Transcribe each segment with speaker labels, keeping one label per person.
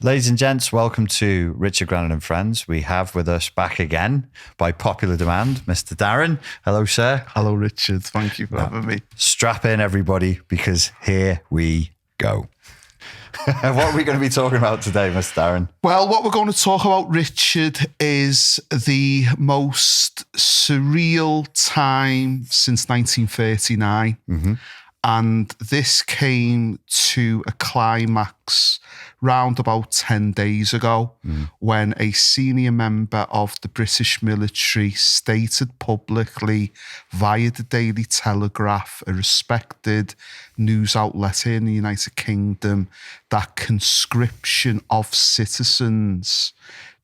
Speaker 1: Ladies and gents, welcome to Richard, Grannon and Friends. We have with us back again, by popular demand, Mr. Darren. Hello, sir.
Speaker 2: Hello, Richard. Thank you for having me.
Speaker 1: Strap in, everybody, because here we go. What are we going to be talking about today, Mr. Darren?
Speaker 2: Well, what we're going to talk about, Richard, is the most surreal time since 1939. Mm-hmm. And this came to a climax round about 10 days ago when a senior member of the British military stated publicly via the Daily Telegraph, a respected news outlet here in the United Kingdom, that conscription of citizens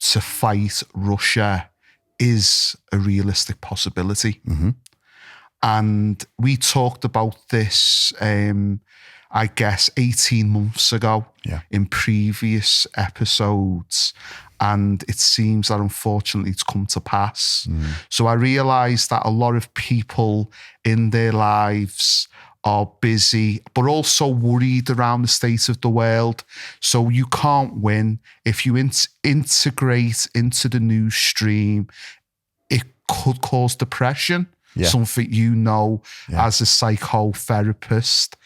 Speaker 2: to fight Russia is a realistic possibility. Mm-hmm. And we talked about this, I guess, 18 months ago in previous episodes. And it seems that unfortunately it's come to pass. So I realised that a lot of people in their lives are busy, but also worried around the state of the world. So you can't win. If you integrate into the news stream, it could cause depression. Yeah. Something as a psychotherapist,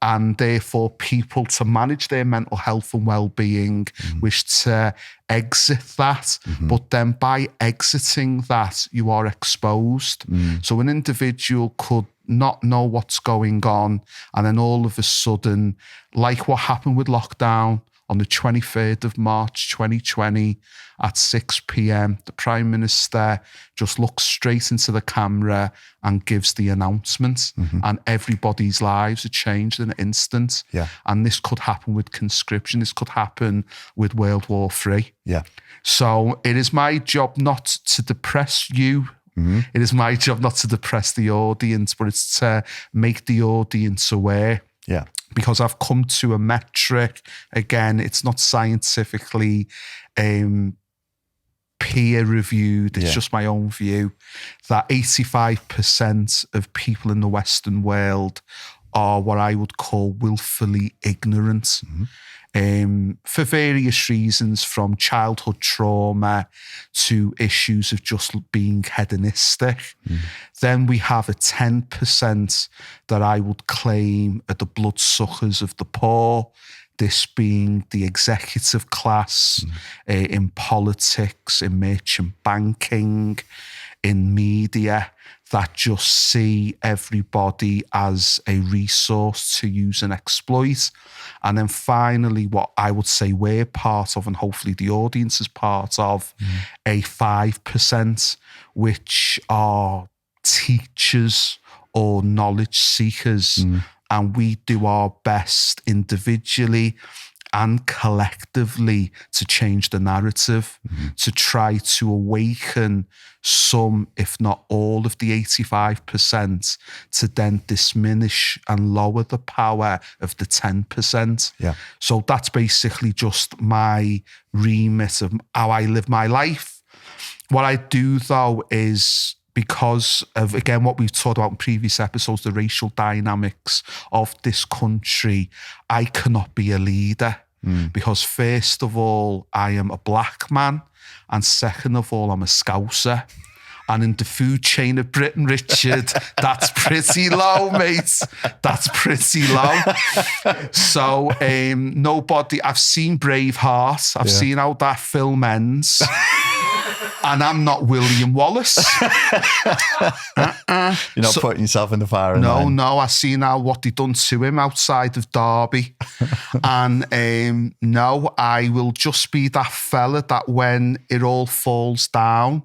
Speaker 2: and therefore people to manage their mental health and well-being wish to exit that, but then by exiting that you are exposed. So an individual could not know what's going on, and then all of a sudden, like what happened with lockdown, on the 23rd of March 2020 at 6 p.m, the Prime Minister just looks straight into the camera and gives the announcement, and everybody's lives are changed in an instant. Yeah. And this could happen with conscription. This could happen with World War III. Yeah. So it is my job not to depress you. It is my job not to depress the audience, but it's to make the audience aware. Yeah. Because I've come to a metric, again, it's not scientifically peer-reviewed, it's just my own view, that 85% of people in the Western world are what I would call willfully ignorant. For various reasons, from childhood trauma to issues of just being hedonistic. Then we have a 10% that I would claim are the bloodsuckers of the poor, this being the executive class in politics, in merchant banking, in media, that just see everybody as a resource to use and exploit. And then finally, what I would say we're part of, and hopefully the audience is part of, a 5%, which are teachers or knowledge seekers. And we do our best individually and collectively to change the narrative, to try to awaken some, if not all, of the 85%, to then diminish and lower the power of the 10%. Yeah. So that's basically just my remit of how I live my life. What I do, though, is, because of, again, what we've talked about in previous episodes, the racial dynamics of this country, I cannot be a leader. Because first of all, I am a black man, and second of all, I'm a Scouser. And in the food chain of Britain, Richard, that's pretty low, mate. That's pretty low. So nobody, I've seen Braveheart. I've seen how that film ends. And I'm not William Wallace.
Speaker 1: You're not putting yourself in the fire.
Speaker 2: No, I seen how what they done to him outside of Derby. And no, I will just be that fella that when it all falls down,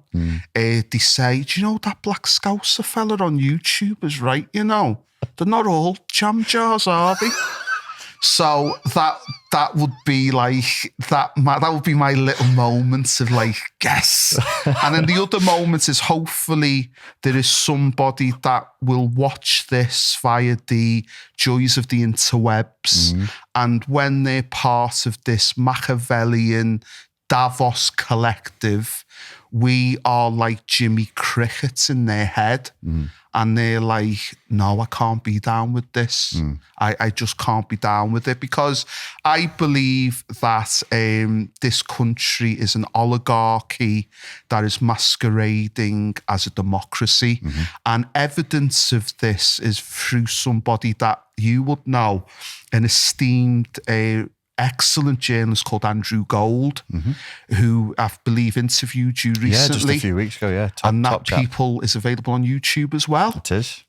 Speaker 2: they say, do you know that Black Scouser fella on YouTube is right, you know? They're not all jam jars, are they? So that would be like that would be my little moments of like, yes. And then the other moments is hopefully there is somebody that will watch this via the joys of the interwebs. And when they're part of this Machiavellian Davos collective, we are like Jimmy Crickets in their head. And they're like, no, I can't be down with this. I just can't be down with it, because I believe that this country is an oligarchy that is masquerading as a democracy. And evidence of this is through somebody that you would know, an esteemed excellent journalist called Andrew Gold, who I believe interviewed you recently.
Speaker 1: Yeah, just a few weeks ago, yeah.
Speaker 2: And that
Speaker 1: top chap.
Speaker 2: people is available on YouTube as well.
Speaker 1: It is.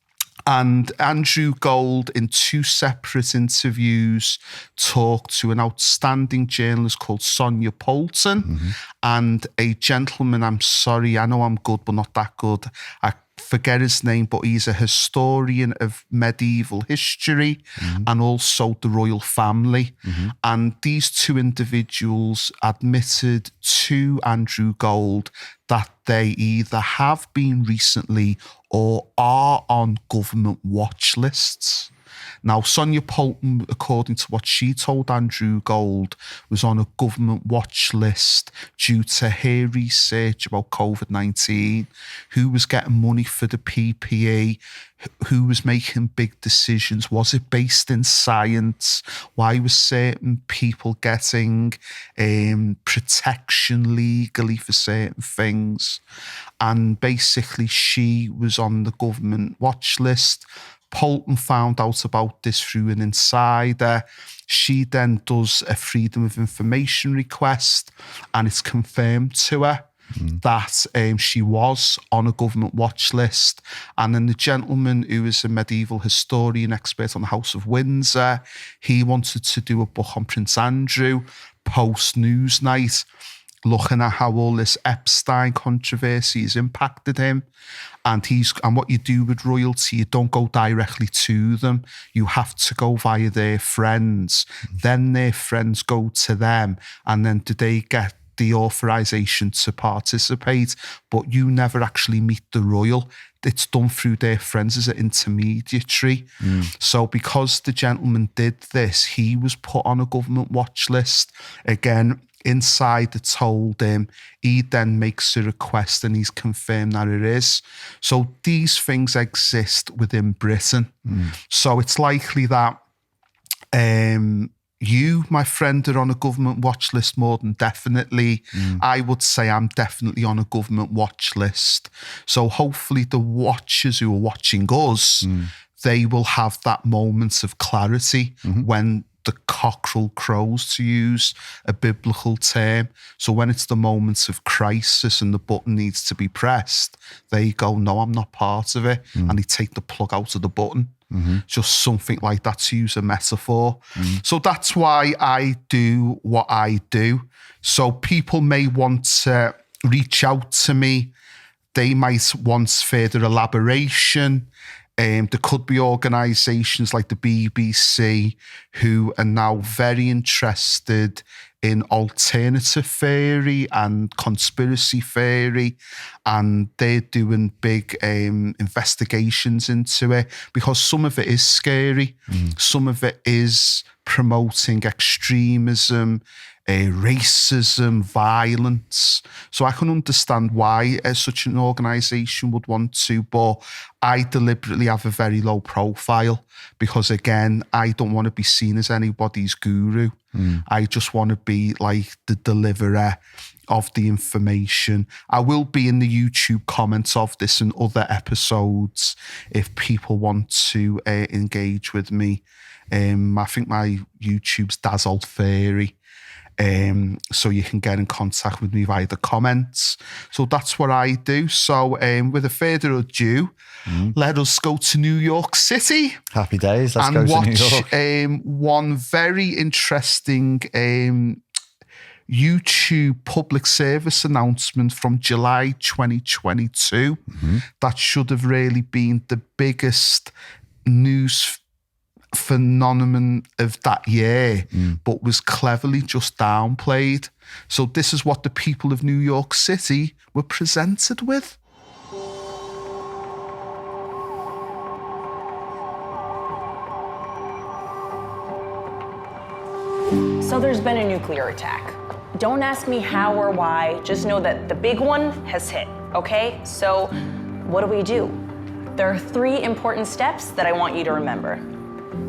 Speaker 2: And Andrew Gold, in 2 separate interviews, talked to an outstanding journalist called Sonia Poulton and a gentleman, I'm sorry, I know I'm good, but not that good. I forget his name, but he's a historian of medieval history and also the royal family. And these 2 individuals admitted to Andrew Gold that they either have been recently or are on government watch lists. Now, Sonia Poulton, according to what she told Andrew Gold, was on a government watch list due to her research about COVID-19, who was getting money for the PPE, who was making big decisions. Was it based in science? Why were certain people getting protection legally for certain things? And basically, she was on the government watch list. Poulton found out about this through an insider. She then does a Freedom of Information request, and it's confirmed to her that she was on a government watch list. And then the gentleman who is a medieval historian expert on the House of Windsor, he wanted to do a book on Prince Andrew post-Newsnight, looking at how all this Epstein controversy has impacted him. And what you do with royalty, you don't go directly to them. You have to go via their friends. Then their friends go to them. And then do they get the authorization to participate? But you never actually meet the royal. It's done through their friends as an intermediary. So because the gentleman did this, he was put on a government watch list. Again, Insider told him. He then makes a request and he's confirmed that it is. So these things exist within Britain. So it's likely that you, my friend, are on a government watch list more than definitely. I would say I'm definitely on a government watch list. So hopefully the watchers who are watching us, they will have that moment of clarity when the cockerel crows, to use a biblical term. So when it's the moments of crisis and the button needs to be pressed, they go, no, I'm not part of it. And they take the plug out of the button. Just something like that, to use a metaphor. So that's why I do what I do. So people may want to reach out to me. They might want further elaboration. There could be organisations like the BBC who are now very interested in alternative theory and conspiracy theory, and they're doing big investigations into it, because some of it is scary. Some of it is promoting extremism, racism, violence. So I can understand why such an organisation would want to, but I deliberately have a very low profile because, again, I don't want to be seen as anybody's guru. I just want to be like the deliverer of the information. I will be in the YouTube comments of this and other episodes if people want to engage with me. I think my YouTube's Dazzled Fairy. So you can get in contact with me via the comments. So that's what I do. So with a further ado, let us go to New York City.
Speaker 1: Happy days. Let's go to New York.
Speaker 2: And watch one very interesting YouTube public service announcement from July 2022 that should have really been the biggest news phenomenon of that year, but was cleverly just downplayed. So this is what the people of New York City were presented with.
Speaker 3: So there's been a nuclear attack. Don't ask me how or why, just know that the big one has hit, okay? So what do? There are 3 important steps that I want you to remember.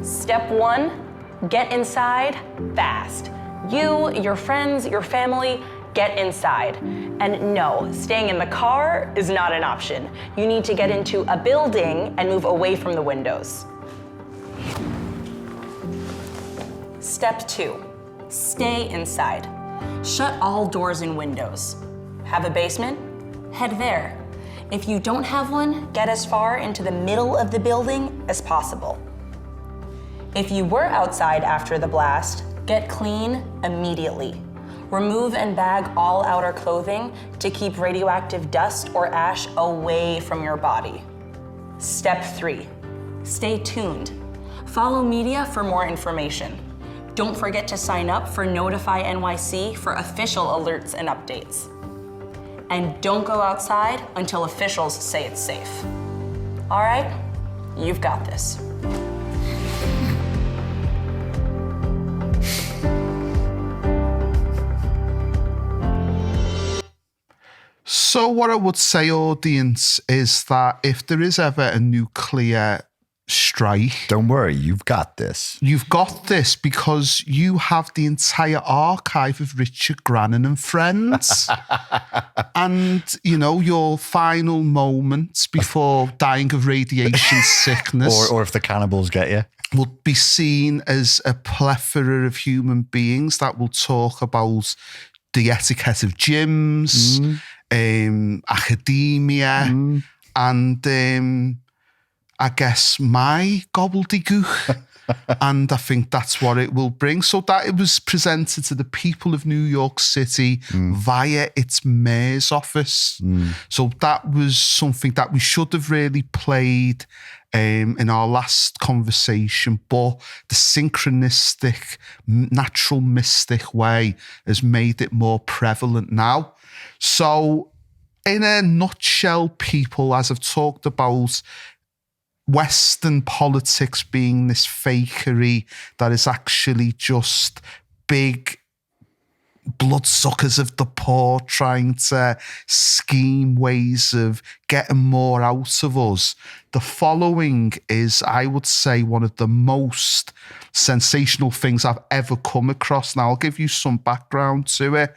Speaker 3: Step 1, get inside fast. You, your friends, your family, get inside. And no, staying in the car is not an option. You need to get into a building and move away from the windows. Step 2, stay inside. Shut all doors and windows. Have a basement? Head there. If you don't have one, get as far into the middle of the building as possible. If you were outside after the blast, get clean immediately. Remove and bag all outer clothing to keep radioactive dust or ash away from your body. Step 3, stay tuned. Follow media for more information. Don't forget to sign up for Notify NYC for official alerts and updates. And don't go outside until officials say it's safe. All right, you've got this.
Speaker 2: So what I would say, audience, is that if there is ever a nuclear strike,
Speaker 1: Don't worry, you've got this.
Speaker 2: you've got this because you have the entire archive of Richard Grannon and friends. And, you know, your final moments before dying of radiation sickness
Speaker 1: Or if the cannibals get you.
Speaker 2: would be seen as a plethora of human beings that will talk about the etiquette of gyms, academia, and I guess my gobbledygook. And I think that's what it will bring. So that it was presented to the people of New York City via its mayor's office. So that was something that we should have really played in our last conversation, but the synchronistic, natural mystic way has made it more prevalent now. So in a nutshell, people, as I've talked about, Western politics being this fakery that is actually just big bloodsuckers of the poor trying to scheme ways of getting more out of us. The following is, I would say, one of the most sensational things I've ever come across. Now, I'll give you some background to it.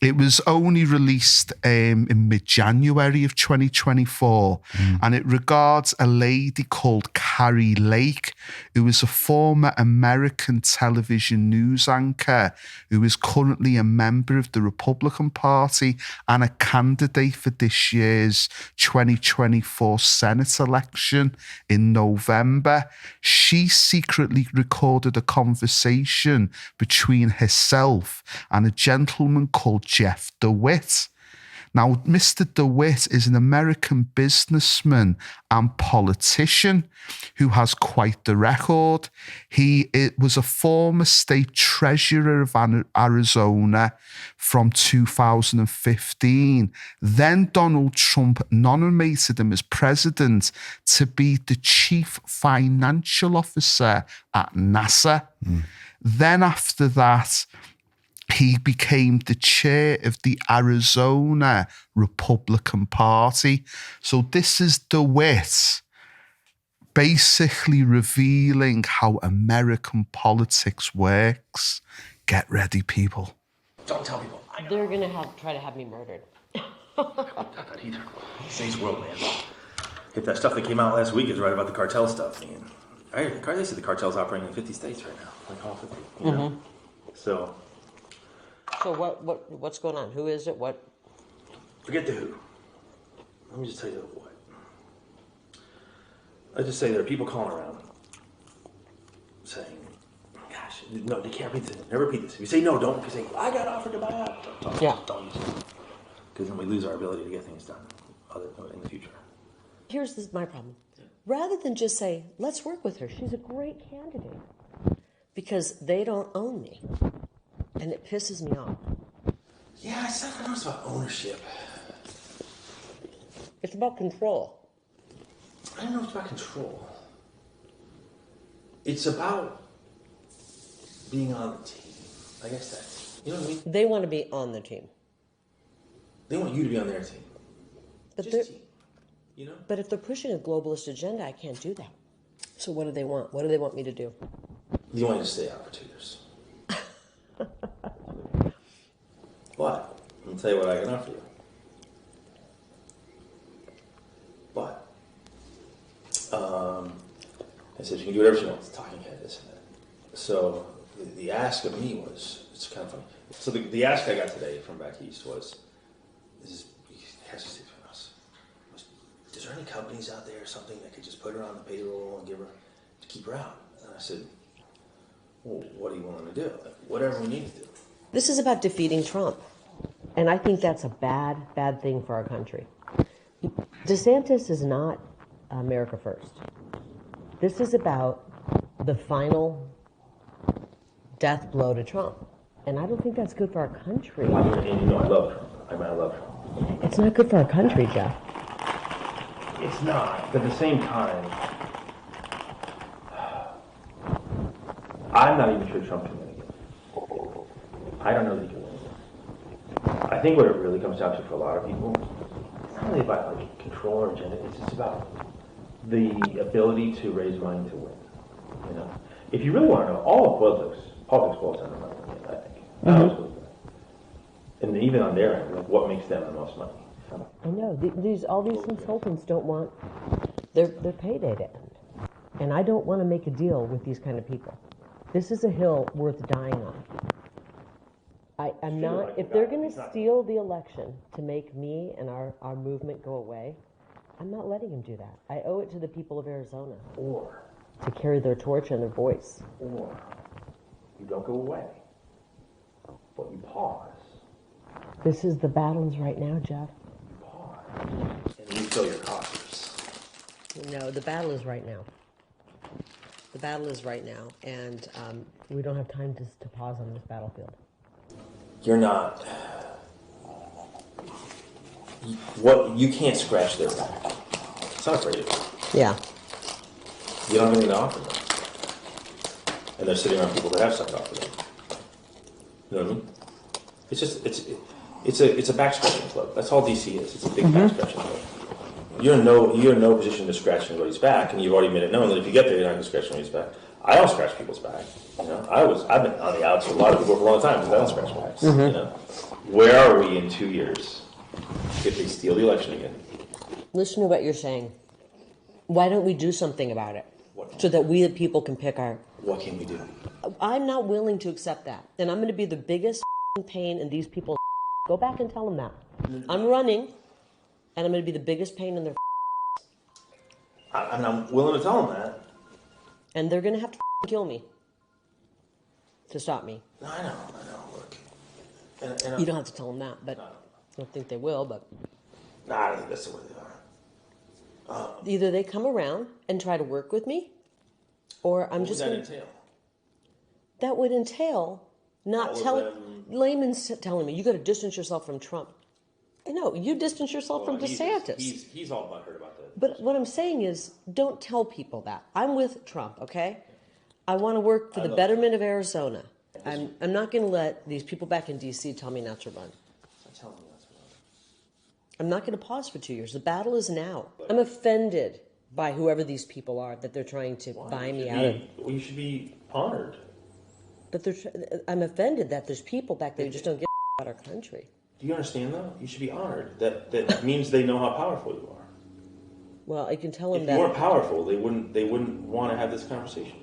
Speaker 2: It was only released in mid-January of 2024, and it regards a lady called Carrie Lake, who is a former American television news anchor who is currently a member of the Republican Party and a candidate for this year's 2024 Senate election in November. She secretly recorded a conversation between herself and a gentleman called Jeff DeWitt. Now, Mr. DeWitt is an American businessman and politician who has quite the record. He was a former state treasurer of Arizona from 2015. Then Donald Trump nominated him as president to be the chief financial officer at NASA. Then after that, he became the chair of the Arizona Republican Party. So this is DeWitt basically revealing how American politics works. Get ready, people.
Speaker 4: Don't tell people.
Speaker 5: They're gonna try to have me murdered.
Speaker 4: I don't doubt that either. Saints world, man. If that stuff that came out last week is right about the cartel stuff, man. They said the cartel's operating in 50 states right now, like all 50. You know? So
Speaker 5: what's going on? Who is it? What?
Speaker 4: forget the who. Let me just tell you the what. Let's just say there are people calling around saying, "Gosh, no, they can't repeat this. Never repeat this. If you say no, don't. If you say I got offered to buy out, don't use it, because then we lose our ability to get things done in the future."
Speaker 5: Here's my problem. Rather than just say, let's work with her, she's a great candidate, because they don't own me, and it pisses me off.
Speaker 4: Yeah, I don't know it's about ownership.
Speaker 5: It's about control.
Speaker 4: I don't know it's about control. It's about being on the team. I guess that's You know what I mean?
Speaker 5: They want to be on the team.
Speaker 4: They want you to be on their team.
Speaker 5: But
Speaker 4: Just team. You know?
Speaker 5: But if they're pushing a globalist agenda, I can't do that. So what do they want? What do they want me to do?
Speaker 4: They want you to stay out for 2 years. But, let me tell you what I can offer you. But, I said, you can do whatever you want. It's talking head, this and that. So, the ask of me was, it's kind of funny. So, the ask I got today from back east was, this is, hesitate from us. Is there any companies out there or something that could just put her on the payroll and give her, to keep her out? And I said, well, what are you willing to do? Like, whatever we need to do.
Speaker 5: This is about defeating Trump. And I think that's a bad, bad thing for our country. DeSantis is not America first. This is about the final death blow to Trump. And I don't think that's good for our country.
Speaker 4: And you know I love Trump. I love Trump.
Speaker 5: It's not good for our country, Jeff.
Speaker 4: It's not, but at the same time, I'm not even sure Trump can win again. I don't know that he can win again. I think what it really comes down to for a lot of people, it's not really about like control or agenda. It's just about the ability to raise money to win. You know, if you really want to know, all of politics boils down to money. I think. I always believe that. And even on their end, like what makes them the most money?
Speaker 5: I know. All these consultants don't want their payday to end. And I don't want to make a deal with these kind of people. This is a hill worth dying on. I'm not, if they're going to steal the election to make me and our movement go away, I'm not letting them do that. I owe it to the people of Arizona.
Speaker 4: Or
Speaker 5: to carry their torch and their voice.
Speaker 4: Or you don't go away, but you pause.
Speaker 5: This is the battles right now, Jeff.
Speaker 4: You pause. And you fill your coffers.
Speaker 5: No, the battle is right now. The battle is right now, and we don't have time to pause on this battlefield.
Speaker 4: You're not. You can't scratch their back. It's not afraid of you.
Speaker 5: Yeah.
Speaker 4: You don't have anything to offer them. And they're sitting around people that have stuff to offer them. You know what I mean? It's just, it's a back scratching club. That's all DC is. It's a big back scratching club. You're in no position to scratch anybody's back, and you've already made it known that if you get there, you're not going to scratch anybody's back. I don't scratch people's back. You know, I've been on the outs with a lot of people for a long time because I don't scratch backs. You know, where are we in 2 years if they steal the election again?
Speaker 5: Listen to what you're saying. Why don't we do something about it so that we the people can pick our...
Speaker 4: What can we do?
Speaker 5: I'm not willing to accept that, and I'm going to be the biggest pain in these people's... Go back and tell them that. I'm running, and I'm going to be the biggest pain in their...
Speaker 4: I'm willing to tell them that.
Speaker 5: And they're going to have to kill me to stop me.
Speaker 4: I know. Look. And
Speaker 5: you don't have to tell them that, but I don't think they will, but...
Speaker 4: Nah, I don't think that's the way they are.
Speaker 5: Either they come around and try to work with me, or I'm just...
Speaker 4: What would that entail?
Speaker 5: That would entail not telling... Layman's telling me, you got to distance yourself from Trump. No, you distance yourself from DeSantis.
Speaker 4: He's all butthurt about that.
Speaker 5: But what I'm saying is, don't tell people that. I'm with Trump, okay? I want to work for the betterment of Arizona. I'm not going to let these people back in D.C. tell me not to run.
Speaker 4: I'm telling you not to run.
Speaker 5: I'm not going to pause for 2 years. The battle is now. I'm offended by whoever these people are that they're trying to buy me out of.
Speaker 4: Well, you should be honored.
Speaker 5: But I'm offended that there's people back there who just don't give about our country.
Speaker 4: Do you understand, though? You should be honored. That means they know how powerful you are.
Speaker 5: Well, I can tell them
Speaker 4: if
Speaker 5: that...
Speaker 4: If you weren't powerful, they wouldn't want to have this conversation.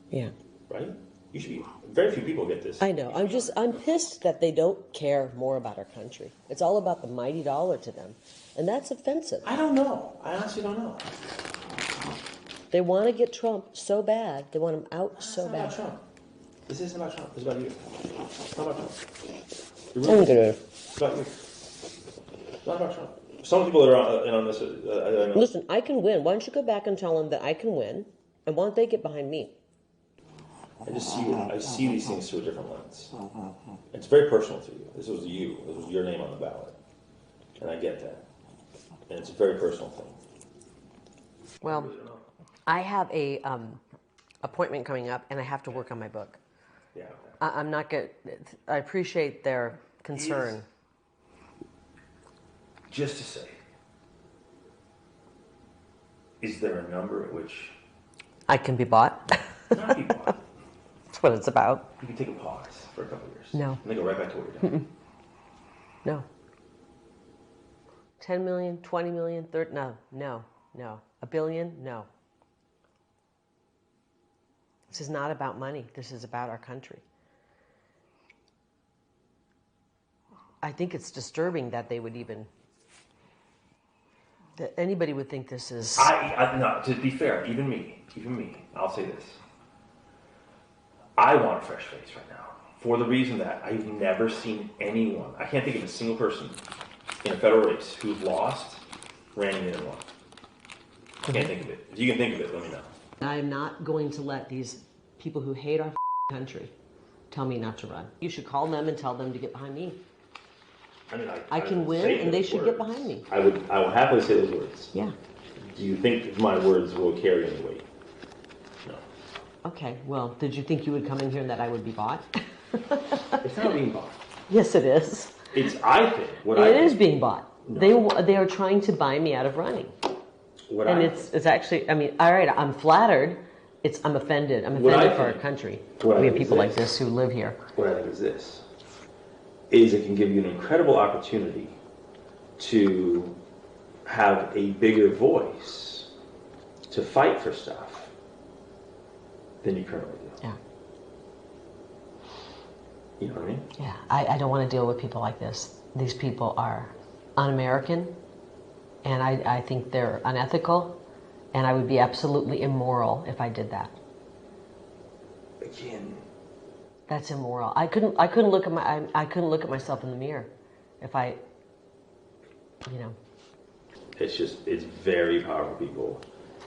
Speaker 5: Yeah.
Speaker 4: Right? You should be... Very few people get this.
Speaker 5: I know. I'm pissed that they don't care more about our country. It's all about the mighty dollar to them. And that's offensive.
Speaker 4: I don't know. I honestly don't know.
Speaker 5: They want to get Trump so bad. They want him out so bad.
Speaker 4: It's not about Trump. This isn't about Trump. It's about you. It's not about Trump.
Speaker 5: I'm good.
Speaker 4: It's about you. It's not about Trump. Some people that are in on this... I know.
Speaker 5: Listen, I can win. Why don't you go back and tell them that I can win, and why don't they get behind me?
Speaker 4: I see these things through a different lens. It's very personal to you. This was you. This was your name on the ballot. And I get that. And it's a very personal thing.
Speaker 5: Well, I have a appointment coming up, and I have to work on my book.
Speaker 4: Yeah.
Speaker 5: I'm not good. I appreciate their concern.
Speaker 4: Just to say, is there a number at which
Speaker 5: I can be bought.
Speaker 4: not be bought?
Speaker 5: That's what it's about.
Speaker 4: You can take a pause for a couple of years.
Speaker 5: No.
Speaker 4: And then go right back to what you're doing.
Speaker 5: No. 10 million, 20 million, 30, no. A billion, no. This is not about money. This is about our country. I think it's disturbing that they would even, that anybody would think this is...
Speaker 4: No, to be fair, even me, I'll say this. I want a fresh face right now. For the reason that I've never seen anyone, I can't think of a single person in a federal race who's lost, ran in and won. I can't think of it. If you can think of it, let me know.
Speaker 5: I am not going to let these people who hate our country tell me not to run. You should call them and tell them to get behind me.
Speaker 4: I mean,
Speaker 5: I can win, and they should get behind me.
Speaker 4: I will happily say those words.
Speaker 5: Yeah.
Speaker 4: Do you think my words will carry any weight? No.
Speaker 5: Okay, well, did you think you would come in here and that I would be bought?
Speaker 4: It's not being bought.
Speaker 5: Yes, it is.
Speaker 4: It
Speaker 5: is being bought. No. They are trying to buy me out of running. It's actually, I mean, all right, I'm flattered. I'm offended. I'm offended for our country. We have people like this who live here.
Speaker 4: What I think is this, is it can give you an incredible opportunity to have a bigger voice to fight for stuff than you currently do.
Speaker 5: Yeah.
Speaker 4: You know what I mean?
Speaker 5: Yeah, I don't want to deal with people like this. These people are un-American, and I think they're unethical, and I would be absolutely immoral if I did that.
Speaker 4: Again,
Speaker 5: that's immoral. I couldn't look at myself in the mirror if I, you know.
Speaker 4: It's very powerful people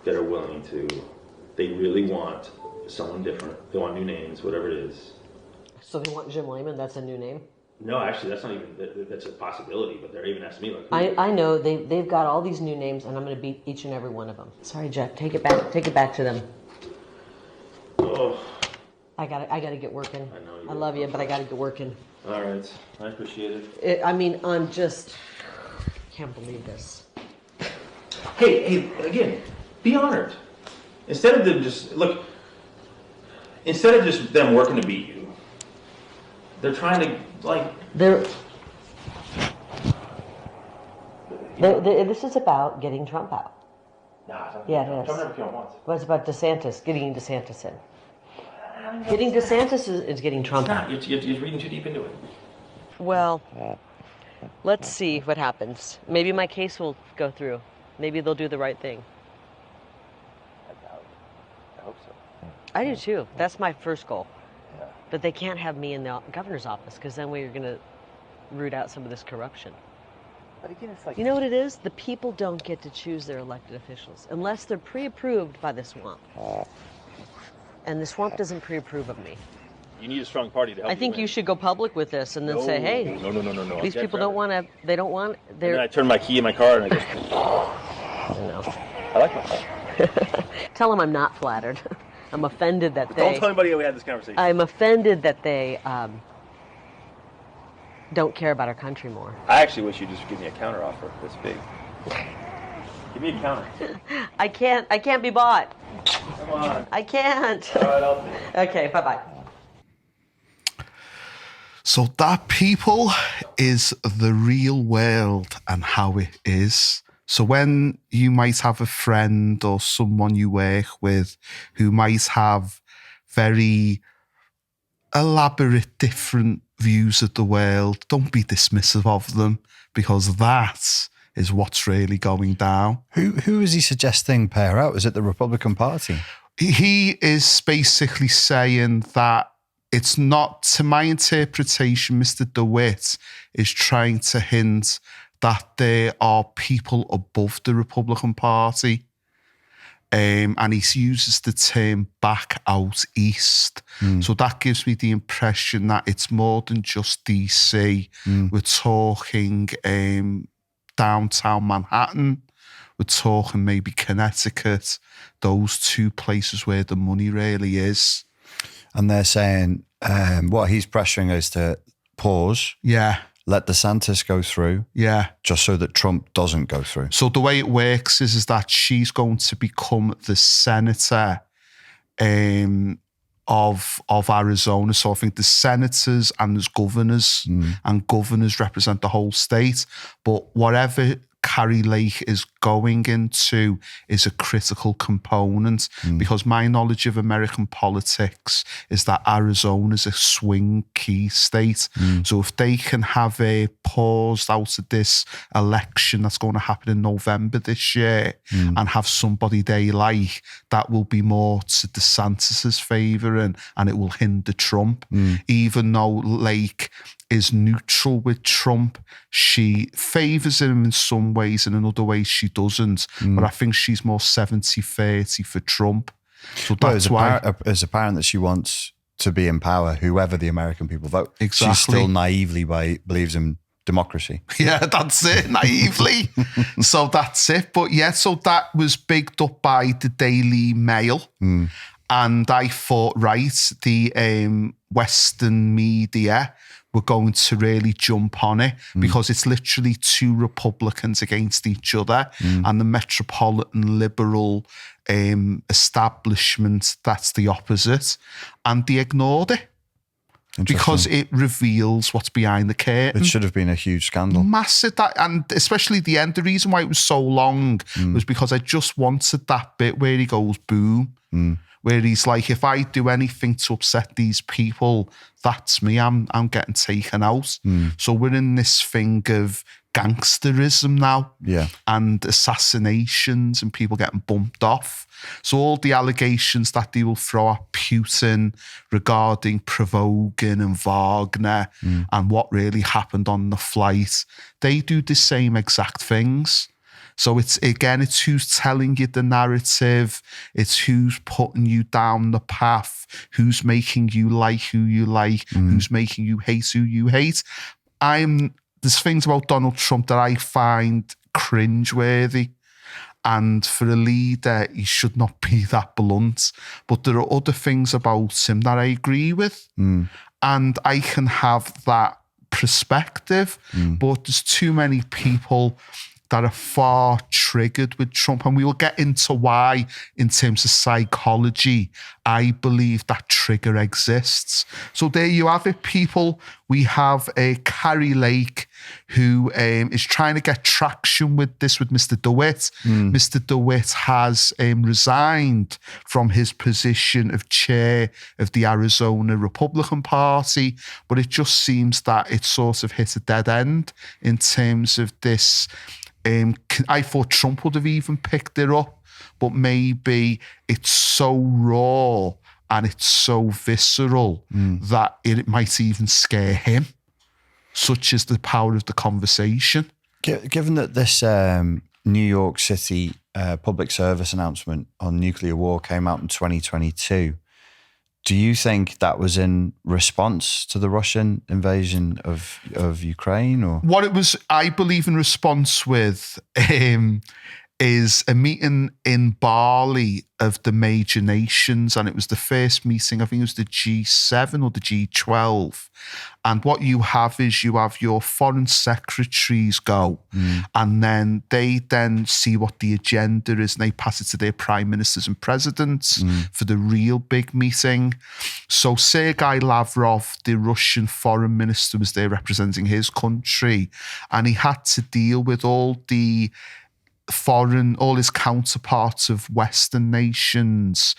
Speaker 4: that are willing to, they really want someone different. They want new names, whatever it is.
Speaker 5: So they want Jim Lehman? That's a new name?
Speaker 4: No, actually, that's not even, that's a possibility, but they're even asking me
Speaker 5: like... I know, they've got all these new names, and I'm going to beat each and every one of them. Sorry, Jeff, take it back to them.
Speaker 4: Oh.
Speaker 5: I gotta get working.
Speaker 4: I know you
Speaker 5: I love you, but I gotta get working.
Speaker 4: All right, I appreciate it.
Speaker 5: I'm just, can't believe this.
Speaker 4: Hey, again, be honored. Instead of them just them working to beat you, they're trying to
Speaker 5: This is about getting Trump out.
Speaker 4: Nah,
Speaker 5: yeah, it is.
Speaker 4: Trump never came out once.
Speaker 5: Well, it's about getting DeSantis in. Getting DeSantis is getting Trump out.
Speaker 4: You're reading too deep into it.
Speaker 5: Well, let's see what happens. Maybe my case will go through. Maybe they'll do the right thing.
Speaker 4: I hope so.
Speaker 5: I do too. That's my first goal.
Speaker 4: Yeah.
Speaker 5: But they can't have me in the governor's office because then we're going to root out some of this corruption.
Speaker 4: But again, it's like...
Speaker 5: You know what it is? The people don't get to choose their elected officials unless they're pre-approved by the swamp. And the swamp doesn't pre-approve of me.
Speaker 4: You need a strong party to help.
Speaker 5: I think you should go public with this and then say, hey,
Speaker 4: no.
Speaker 5: These people don't want to, they don't want, they're...
Speaker 4: And then I turn my key in my car and I go...
Speaker 5: I know.
Speaker 4: I like my car.
Speaker 5: Tell them I'm not flattered. I'm offended that they...
Speaker 4: Don't tell anybody we had this conversation.
Speaker 5: I'm offended that they don't care about our country more.
Speaker 4: I actually wish you'd just give me a counter offer this big. Give me a counter.
Speaker 5: I can't be bought.
Speaker 4: Come on.
Speaker 5: I can't.
Speaker 4: All right, I'll see you.
Speaker 5: Okay, bye-bye.
Speaker 2: So that, people, is the real world and how it is. So when you might have a friend or someone you work with who might have very elaborate, different views of the world, don't be dismissive of them, because that is what's really going down.
Speaker 1: Who is he suggesting pair out? Is it the Republican Party?
Speaker 2: He is basically saying that it's not, to my interpretation, Mr. DeWitt is trying to hint that there are people above the Republican Party. And he uses the term back out east. So that gives me the impression that it's more than just DC. We're talking downtown Manhattan. We're talking maybe Connecticut, those two places where the money really is.
Speaker 1: And they're saying What he's pressuring is to pause,
Speaker 2: Yeah.
Speaker 1: let DeSantis go through,
Speaker 2: Yeah.
Speaker 1: just so that Trump doesn't go through.
Speaker 2: So the way it works is that she's going to become the senator of Arizona. So I think there's senators and there's governors, and governors represent the whole state. But whatever Carrie Lake is going into is a critical component, because my knowledge of American politics is that Arizona is a swing key state. So if they can have a paused out of this election that's going to happen in November this year and have somebody they like, that will be more to DeSantis's favour, and it will hinder Trump. Even though Lake is neutral with Trump, she favours him in some ways, and in other ways she doesn't. But I think she's more 70-30 for Trump. So that's why
Speaker 1: it's apparent that she wants to be in power, whoever the American people vote.
Speaker 2: Exactly.
Speaker 1: She still naively believes in democracy.
Speaker 2: Yeah, that's it, naively. So that's it. But yeah, so that was bigged up by the Daily Mail. And I thought, right, the Western media were going to really jump on it, because it's literally two Republicans against each other, and the metropolitan liberal establishment, that's the opposite. And they ignored it, because it reveals what's behind the curtain.
Speaker 1: It should have been a huge scandal.
Speaker 2: Massive, and especially the end. The reason why it was so long was because I just wanted that bit where he goes boom, where he's like, if I do anything to upset these people, that's me. I'm getting taken out. So we're in this thing of gangsterism now, and assassinations and people getting bumped off. So all the allegations that they will throw at Putin regarding provoking and Wagner and what really happened on the flight, they do the same exact things. So it's who's telling you the narrative, it's who's putting you down the path, who's making you like who you like, who's making you hate who you hate. There's things about Donald Trump that I find cringeworthy. And for a leader, he should not be that blunt. But there are other things about him that I agree with. And I can have that perspective. But there's too many people that are far triggered with Trump. And we will get into why, in terms of psychology, I believe that trigger exists. So there you have it, people. We have Carrie Lake, who is trying to get traction with this with Mr. DeWitt. Mr. DeWitt has resigned from his position of chair of the Arizona Republican Party, but it just seems that it sort of hit a dead end in terms of this. I thought Trump would have even picked it up, but maybe it's so raw and it's so visceral that it might even scare him. Such is the power of the conversation.
Speaker 1: Given that this New York City public service announcement on nuclear war came out in 2022, do you think that was in response to the Russian invasion of Ukraine? Or
Speaker 2: what it was, I believe, in response with is a meeting in Bali of the major nations, and it was the first meeting, I think it was the G7 or the G12. And what you have is you have your foreign secretaries go, and then they then see what the agenda is, and they pass it to their prime ministers and presidents for the real big meeting. So Sergei Lavrov, the Russian foreign minister, was there representing his country, and he had to deal with all his counterparts of Western nations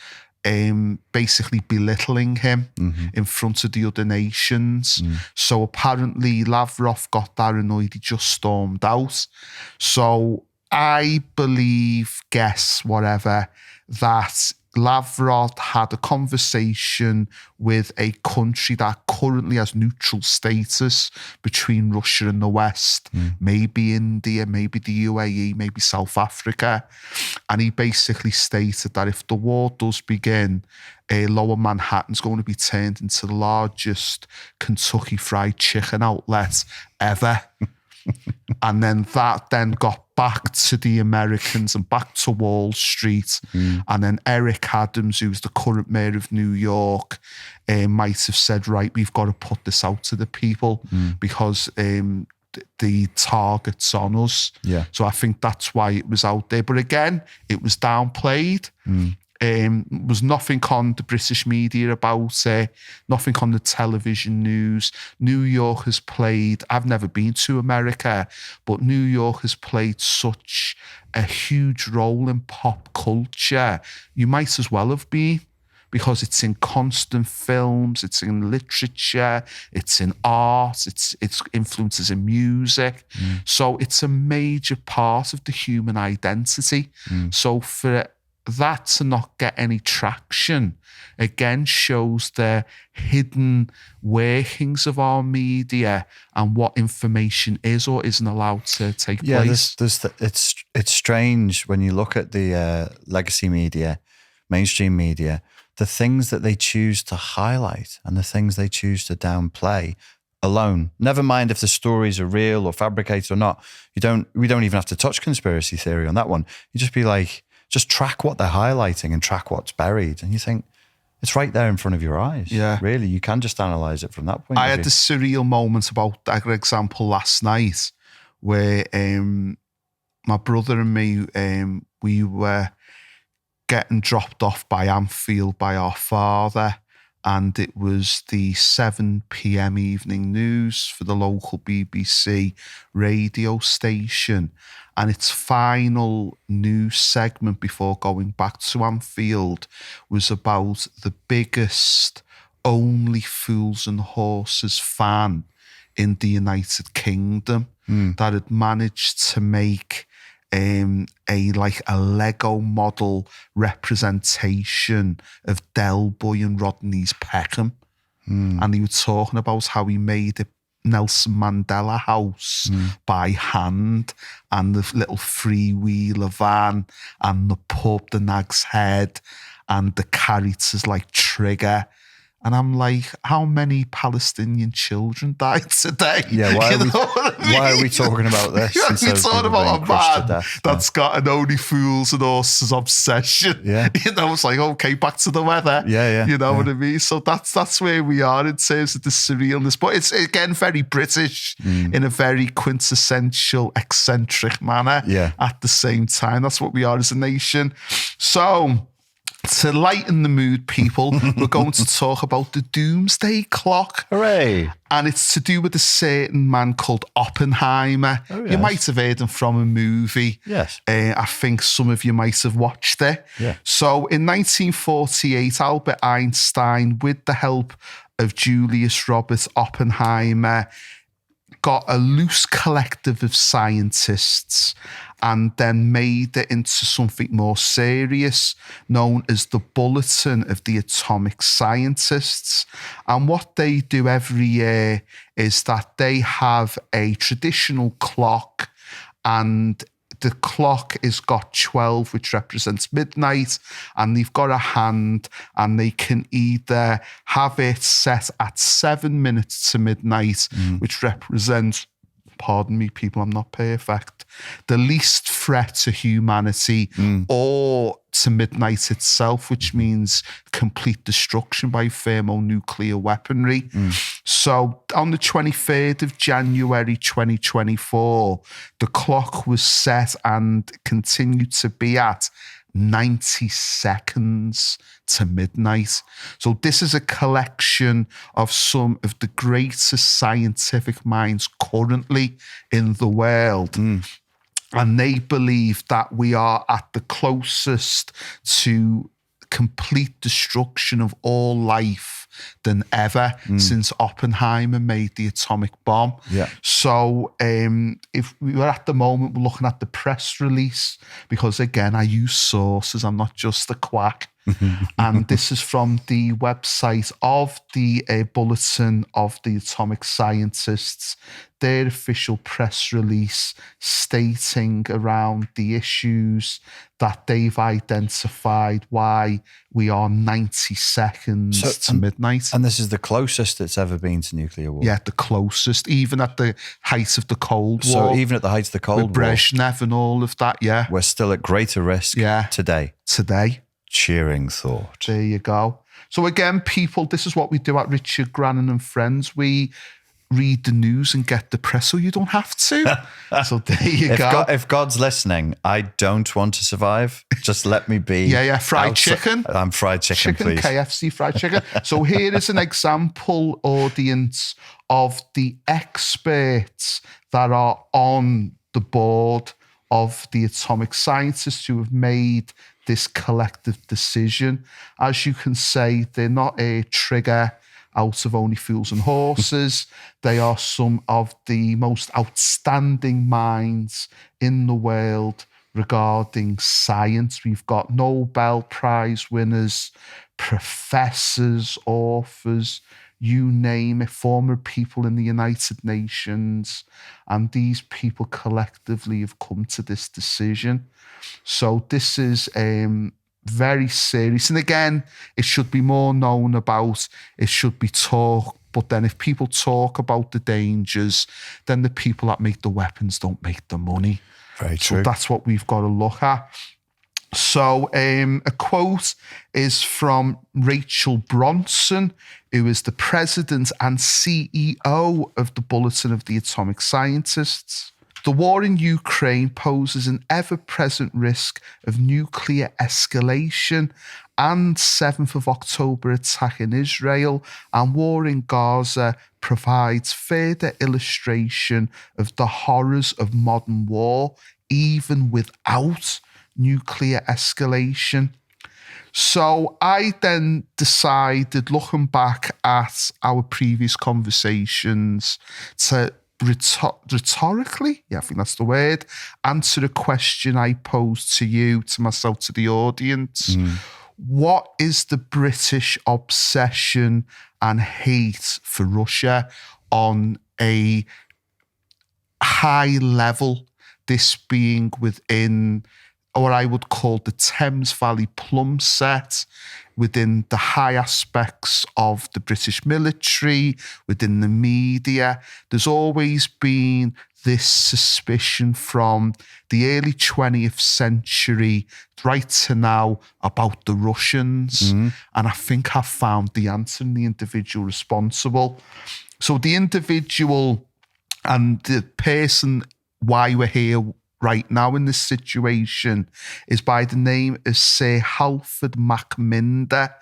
Speaker 2: basically belittling him in front of the other nations. So apparently Lavrov got that annoyed, he just stormed out. So I believe, that Lavrov had a conversation with a country that currently has neutral status between Russia and the West, maybe India, maybe the UAE, maybe South Africa. And he basically stated that if the war does begin, Lower Manhattan's going to be turned into the largest Kentucky Fried Chicken outlet ever. And then that then got back to the Americans and back to Wall Street. And then Eric Adams, who's the current mayor of New York, might have said, right, we've got to put this out to the people because the target's on us.
Speaker 1: Yeah.
Speaker 2: So I think that's why it was out there. But again, it was downplayed. Was nothing on the British media about it, nothing on the television news. New York has played, I've never been to America, but New York has played such a huge role in pop culture. You might as well have been, because it's in constant films, it's in literature, it's in art, it's influences in music. So it's a major part of the human identity. So for that to not get any traction, again, shows the hidden workings of our media and what information is or isn't allowed to take place.
Speaker 1: It's strange when you look at the legacy media, mainstream media, the things that they choose to highlight and the things they choose to downplay alone. Never mind if the stories are real or fabricated or not. We don't even have to touch conspiracy theory on that one. You just be like, just track what they're highlighting and track what's buried. And you think, it's right there in front of your eyes.
Speaker 2: Yeah.
Speaker 1: Really, you can just analyse it from that point
Speaker 2: I
Speaker 1: of
Speaker 2: had
Speaker 1: view.
Speaker 2: this surreal moment about, I got an example last night where my brother and me, we were getting dropped off by Anfield by our father. And it was the 7 p.m. evening news for the local BBC radio station. And its final news segment before going back to Anfield was about the biggest Only Fools and Horses fan in the United Kingdom that had managed to make a Lego model representation of Del Boy and Rodney's Peckham. And he was talking about how he made it Nelson Mandela house by hand, and the little freewheeler van and the pub, the Nag's Head, and the characters like Trigger. And I'm like, how many Palestinian children died today?
Speaker 1: Yeah, why are we talking about this?
Speaker 2: We're talking about a man that's got an Only Fools and Horses obsession.
Speaker 1: Yeah.
Speaker 2: It's like, okay, back to the weather.
Speaker 1: Yeah.
Speaker 2: You know what I mean? So that's where we are in terms of the surrealness. But it's, again, very British in a very quintessential, eccentric manner at the same time. That's what we are as a nation. So, to lighten the mood, people, we're going to talk about the Doomsday Clock.
Speaker 1: Hooray.
Speaker 2: And it's to do with a certain man called Oppenheimer.
Speaker 1: Oh, yes.
Speaker 2: You might have heard him from a movie.
Speaker 1: Yes.
Speaker 2: I think some of you might have watched it.
Speaker 1: Yeah.
Speaker 2: So in 1948, Albert Einstein, with the help of Julius Robert Oppenheimer, got a loose collective of scientists and then made it into something more serious, known as the Bulletin of the Atomic Scientists. And what they do every year is that they have a traditional clock, and the clock has got 12, which represents midnight, and they've got a hand, and they can either have it set at 7 minutes to midnight, which represents, pardon me, people, I'm not perfect, the least threat to humanity, or to midnight itself, which means complete destruction by thermonuclear weaponry. So on the 23rd of January 2024, the clock was set and continued to be at 90 seconds to midnight. So this is a collection of some of the greatest scientific minds currently in the world. And they believe that we are at the closest to complete destruction of all life than ever since Oppenheimer made the atomic bomb.
Speaker 1: Yeah.
Speaker 2: So if we were at the moment, we're looking at the press release, because again, I use sources, I'm not just a quack. And this is from the website of the Bulletin of the Atomic Scientists, their official press release stating around the issues that they've identified why we are 90 seconds to midnight.
Speaker 1: And this is the closest it's ever been to nuclear war.
Speaker 2: Yeah, the closest, even at the height of the Cold War.
Speaker 1: So even at the height of the Cold War,
Speaker 2: Brezhnev and all of that, yeah.
Speaker 1: We're still at greater risk today.
Speaker 2: Cheering
Speaker 1: thought.
Speaker 2: There you go. So again, people, this is what we do at Richard, Grannon and Friends. We read the news and get depressed so you don't have to. So there you go.
Speaker 1: If God's listening, I don't want to survive. Just let me be.
Speaker 2: Fried chicken.
Speaker 1: I'm fried chicken, please.
Speaker 2: KFC fried chicken. So here is an example, audience, of the experts that are on the board of the atomic scientists who have made this collective decision. As you can say, they're not a trigger out of Only Fools and Horses. They are some of the most outstanding minds in the world regarding science. We've got Nobel Prize winners, professors, authors, you name it, former people in the United Nations, and these people collectively have come to this decision. So this is very serious. And again, it should be more known about, it should be talked. But then if people talk about the dangers, then the people that make the weapons don't make the money.
Speaker 1: Very true.
Speaker 2: So that's what we've got to look at. So a quote is from Rachel Bronson, who is the president and CEO of the Bulletin of the Atomic Scientists. The war in Ukraine poses an ever-present risk of nuclear escalation, and 7th of October attack in Israel and war in Gaza provides further illustration of the horrors of modern war, even without nuclear escalation. So I then decided, looking back at our previous conversations, to rhetorically, I think that's the word, answer a question I posed to you, to myself, to the audience. What is the British obsession and hate for Russia on a high level, this being within what I would call the Thames Valley plumb set, within the high aspects of the British military, within the media? There's always been this suspicion from the early 20th century right to now about the Russians. And I think I've found the answer in the individual responsible. So the individual and the person why we're here right now in this situation is by the name of Sir Halford Macminder.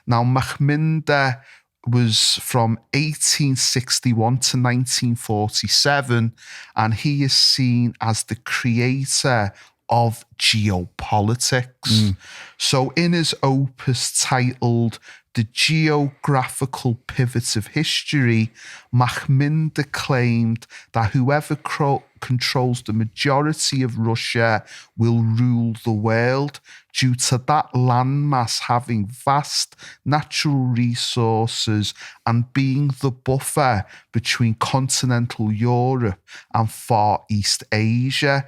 Speaker 2: Now, Macminder was from 1861 to 1947, and he is seen as the creator of geopolitics. So in his opus titled The Geographical Pivot of History, Macminder claimed that whoever controls the majority of Russia will rule the world, due to that landmass having vast natural resources and being the buffer between continental Europe and Far East Asia.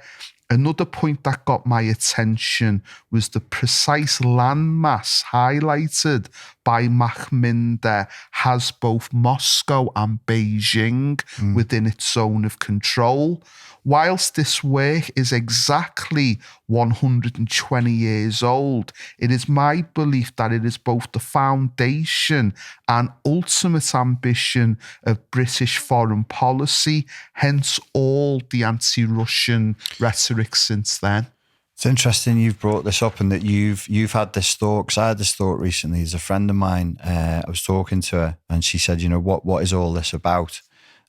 Speaker 2: Another point that got my attention was the precise landmass highlighted by Macminder has both Moscow and Beijing within its zone of control. Whilst this work is exactly 120 years old, it is my belief that it is both the foundation and ultimate ambition of British foreign policy, hence all the anti-Russian rhetoric since then.
Speaker 1: It's interesting you've brought this up and that you've had this thought, because I had this thought recently. There's a friend of mine, I was talking to her and she said, you know, what is all this about?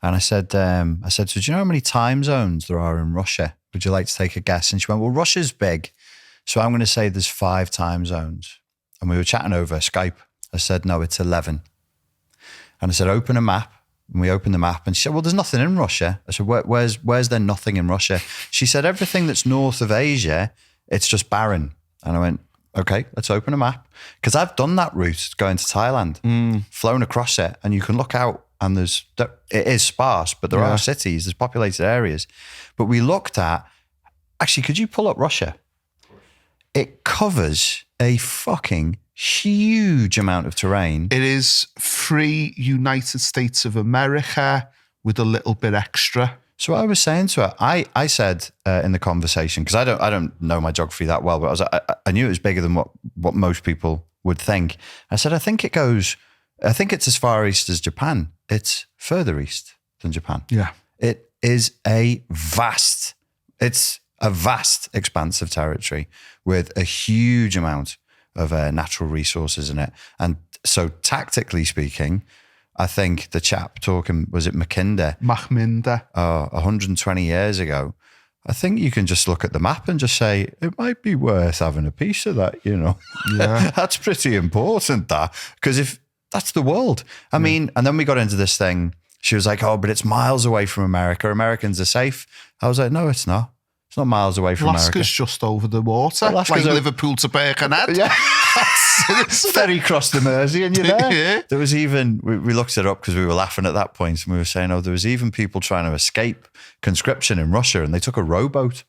Speaker 1: And I said, so do you know how many time zones there are in Russia? Would you like to take a guess? And she went, well, Russia's big, so I'm going to say there's 5 time zones. And we were chatting over Skype. I said, no, it's 11. And I said, open a map. And we opened the map and she said, well, there's nothing in Russia. I said, where's there nothing in Russia? She said, everything that's north of Asia, it's just barren. And I went, Okay, let's open a map. Because I've done that route going to Thailand, flown across it, and you can look out and it is sparse, but there are cities, there's populated areas. But we looked at, actually, could you pull up Russia? It covers a fucking huge amount of terrain.
Speaker 2: It is free United States of America with a little bit extra.
Speaker 1: So I was saying to her, I said in the conversation, because I don't know my geography that well, but I knew it was bigger than what most people would think. I said, I think it's as far east as Japan. It's further east than Japan.
Speaker 2: Yeah.
Speaker 1: It is a vast expanse of territory with a huge amount of natural resources in it. And so tactically speaking, I think the chap talking, was it Machminder? 120 years ago. I think you can just look at the map and just say, it might be worth having a piece of that, Yeah. That's pretty important, that. Because if that's the world. I mean, and then we got into this thing. She was like, oh, but it's miles away from America. Americans are safe. I was like, no, it's not. It's not miles away from
Speaker 2: Alaska's
Speaker 1: America.
Speaker 2: just over the water.
Speaker 1: Alaska's
Speaker 2: like Liverpool to Birkenhead.
Speaker 1: Yeah. Ferry across the Mersey and you're there.
Speaker 2: Yeah.
Speaker 1: There was even, we looked it up because we were laughing at that point, and we were saying, there was even people trying to escape conscription in Russia, and they took a rowboat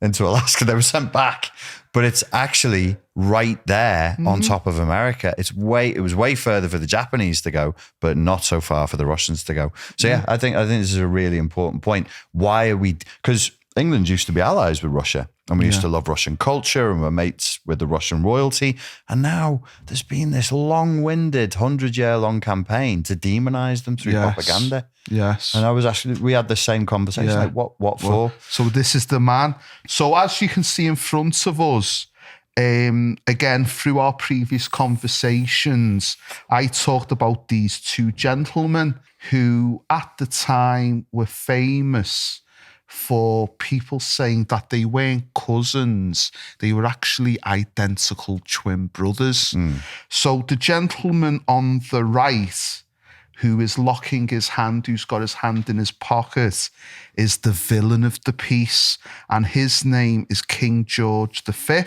Speaker 1: into Alaska. They were sent back. But it's actually right there on top of America. It was way further for the Japanese to go, but not so far for the Russians to go. So I think this is a really important point. Why are we, because England used to be allies with Russia, and we used to love Russian culture, and we're mates with the Russian royalty. And now there's been this long-winded 100-year-long campaign to demonize them through propaganda.
Speaker 2: Yes.
Speaker 1: And we had the same conversation. Like, what for?
Speaker 2: So this is the man. So as you can see in front of us, again, through our previous conversations, I talked about these two gentlemen who at the time were famous for people saying that they weren't cousins. They were actually identical twin brothers. So the gentleman on the right, who is locking his hand, who's got his hand in his pocket, is the villain of the piece. And his name is King George V.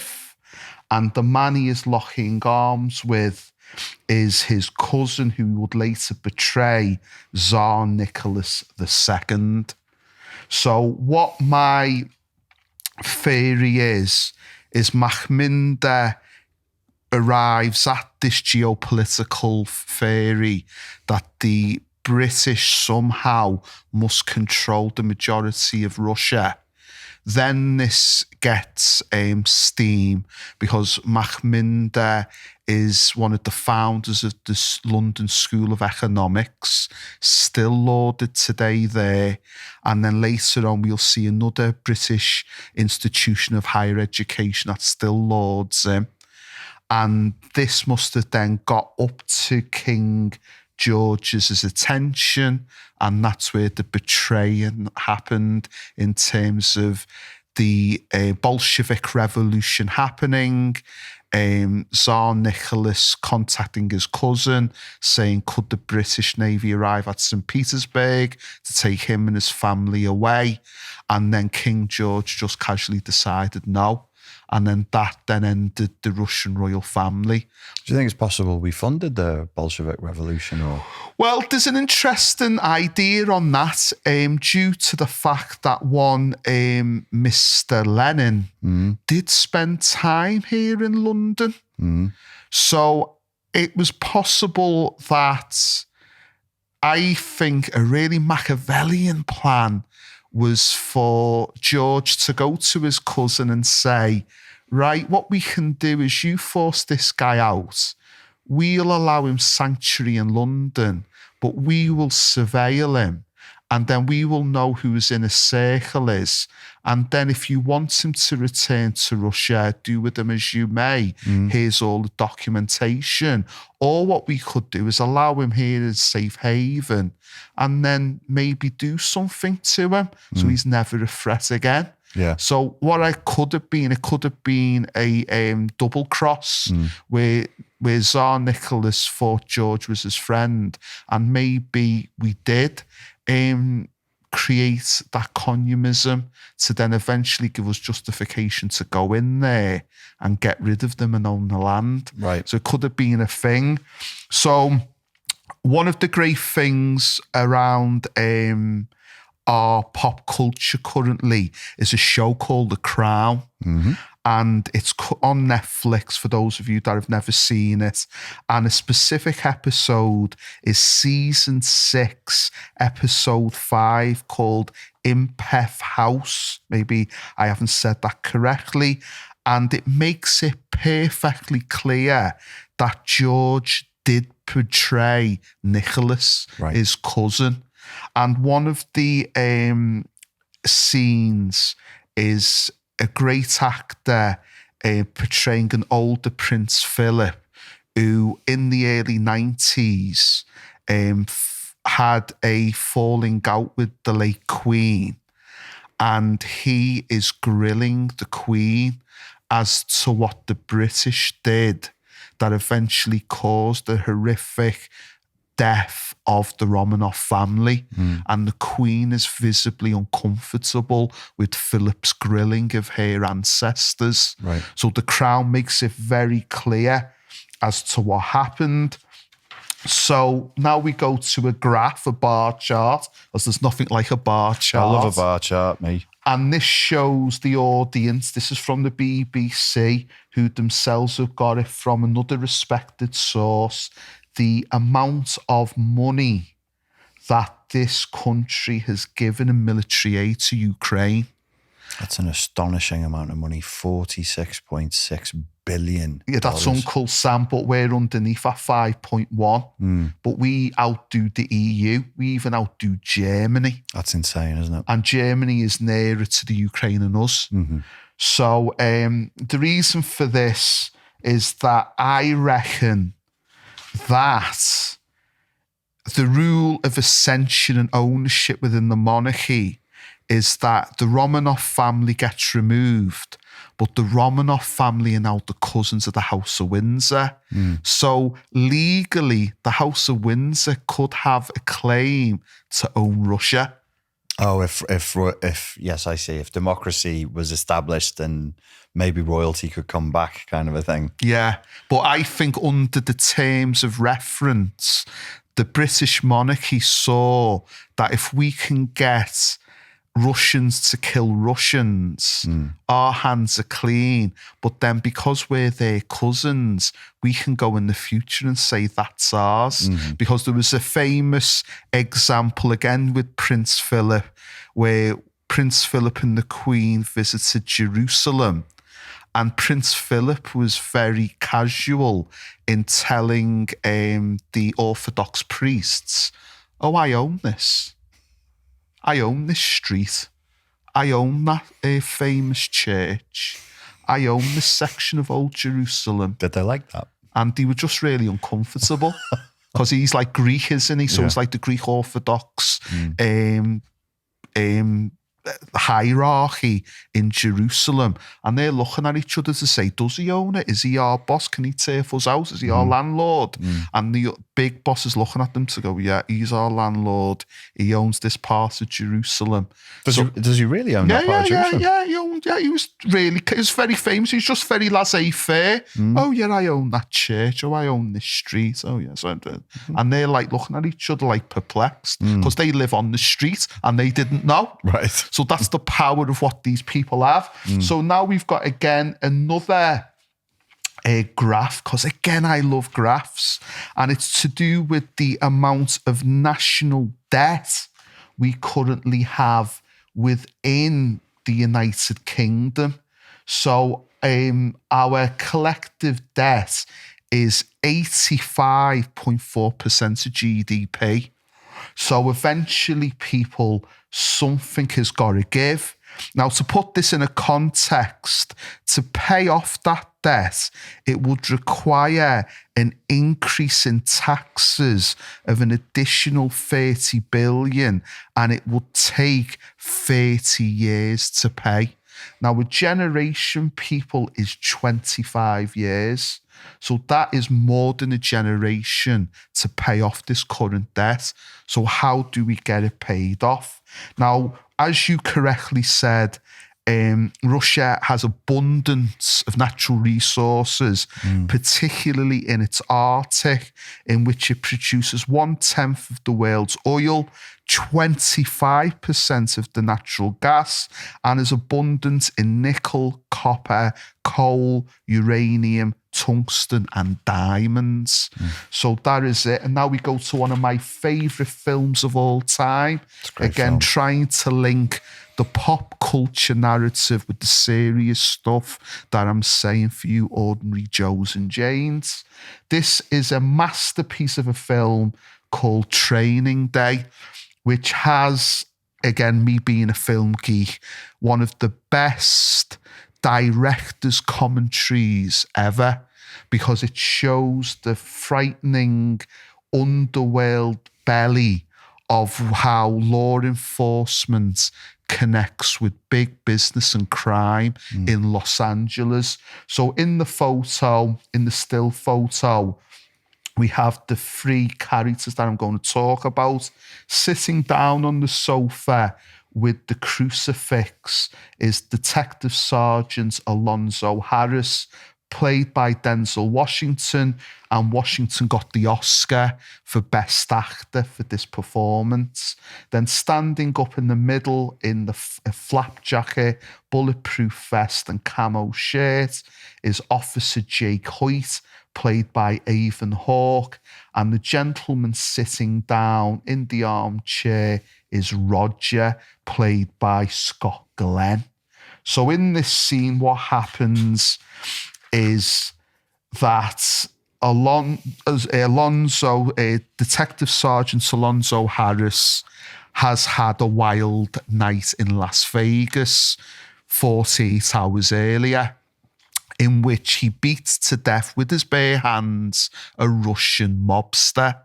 Speaker 2: And the man he is locking arms with is his cousin, who would later betray Tsar Nicholas II. So what my theory is Machminder arrives at this geopolitical theory that the British somehow must control the majority of Russia. Then this gets steam because Machminder is one of the founders of the London School of Economics, still lauded today there. And then later on, we'll see another British institution of higher education that still lauds him. And this must have then got up to King George's attention, and that's where the betrayal happened in terms of the Bolshevik revolution happening. Tsar Nicholas contacting his cousin, saying, could the British Navy arrive at St. Petersburg to take him and his family away? And then King George just casually decided no. And then that then ended the Russian royal family.
Speaker 1: Do you think it's possible we funded the Bolshevik Revolution? Or?
Speaker 2: Well, there's an interesting idea on that due to the fact that one Mr. Lenin did spend time here in London. So it was possible that I think a really Machiavellian plan was for George to go to his cousin and say, right, what we can do is you force this guy out. We'll allow him sanctuary in London, but we will surveil him. And then we will know who his inner circle is. And then if you want him to return to Russia, do with him as you may. Here's all the documentation. Or what we could do is allow him here as safe haven and then maybe do something to him so he's never a threat again.
Speaker 1: Yeah.
Speaker 2: So what it could have been a double cross where Tsar Nicholas thought George was his friend, and maybe we did. create that communism to then eventually give us justification to go in there and get rid of them and own the land.
Speaker 1: Right.
Speaker 2: So it could have been a thing. So one of the great things around our pop culture currently is a show called The Crown.
Speaker 1: Mm-hmm.
Speaker 2: And it's on Netflix for those of you that have never seen it. And a specific episode is season 6, episode 5, called Impeth House. Maybe I haven't said that correctly. And it makes it perfectly clear that George did portray Nicholas,
Speaker 1: right,
Speaker 2: his cousin. And one of the scenes is a great actor portraying an older Prince Philip, who in the early 90s had a falling out with the late Queen. And he is grilling the Queen as to what the British did that eventually caused the horrific death of the Romanov family. And the Queen is visibly uncomfortable with Philip's grilling of her ancestors.
Speaker 1: Right.
Speaker 2: So The Crown makes it very clear as to what happened. So now we go to a graph, a bar chart, because there's nothing like a bar chart.
Speaker 1: I love a bar chart, me.
Speaker 2: And this shows the audience, this is from the BBC, who themselves have got it from another respected source, the amount of money that this country has given in military aid to Ukraine.
Speaker 1: That's an astonishing amount of money, 46.6 billion.
Speaker 2: Yeah, that's Uncle Sam, but we're underneath at 5.1. But we outdo the EU. We even outdo Germany.
Speaker 1: That's insane, isn't it?
Speaker 2: And Germany is nearer to the Ukraine than us. So the reason for this is that I reckon that the rule of ascension and ownership within the monarchy is that the Romanov family gets removed, but the Romanov family are now the cousins of the House of Windsor. So legally, the House of Windsor could have a claim to own Russia.
Speaker 1: Oh, if yes, I see. If democracy was established, then maybe royalty could come back, kind of a thing.
Speaker 2: Yeah, but I think under the terms of reference, the British monarchy saw that if we can get Russians to kill Russians, our hands are clean. But then because we're their cousins, we can go in the future and say that's ours. Because there was a famous example again with Prince Philip, where Prince Philip and the Queen visited Jerusalem. And Prince Philip was very casual in telling the Orthodox priests, oh, I own this. I own this street. I own that famous church. I own this section of Old Jerusalem.
Speaker 1: Did they like that?
Speaker 2: And they were just really uncomfortable because he's like Greek, isn't he? So it's like the Greek Orthodox hierarchy in Jerusalem. And they're looking at each other to say, does he own it? Is he our boss? Can he turf us out? Is he our landlord? And the big boss is looking at them to go, yeah, he's our landlord. He owns this part of Jerusalem.
Speaker 1: Does he really own that part of Jerusalem?
Speaker 2: He was very famous. He was just very laissez-faire. Oh, yeah, I own that church. Oh, I own this street. Oh, yeah. So, and they're like looking at each other like perplexed because they live on the street and they didn't know.
Speaker 1: Right.
Speaker 2: So that's the power of what these people have. So now we've got, again, another graph, because, again, I love graphs. And it's to do with the amount of national debt we currently have within the United Kingdom. So our collective debt is 85.4% of GDP. So eventually something has got to give. Now, to put this in a context, to pay off that debt, it would require an increase in taxes of an additional 30 billion, and it would take 30 years to pay. Now, a generation, people, is 25 years. So that is more than a generation to pay off this current debt. So how do we get it paid off? Now, as you correctly said, Russia has abundance of natural resources, particularly in its Arctic, in which it produces 1/10 of the world's oil, 25% of the natural gas, and is abundant in nickel, copper, coal, uranium, tungsten, and diamonds. So that is it. And now we go to one of my favourite films of all time. Again, trying to link the pop culture narrative with the serious stuff that I'm saying for you ordinary Joes and Janes. This is a masterpiece of a film called Training Day, which has, again, me being a film geek, one of the best director's commentaries ever, because it shows the frightening underworld belly of how law enforcement connects with big business and crime in Los Angeles. So in the photo, in the still photo, we have the three characters that I'm going to talk about. Sitting down on the sofa with the crucifix is Detective Sergeant Alonzo Harris, played by Denzel Washington, and Washington got the Oscar for Best Actor for this performance. Then standing up in the middle in the flap jacket, bulletproof vest and camo shirt is Officer Jake Hoyt, played by Avon Hawke, and the gentleman sitting down in the armchair is Roger, played by Scott Glenn. So in this scene, what happens is that Detective Sergeant Alonzo Harris has had a wild night in Las Vegas 48 hours earlier, in which he beats to death with his bare hands a Russian mobster.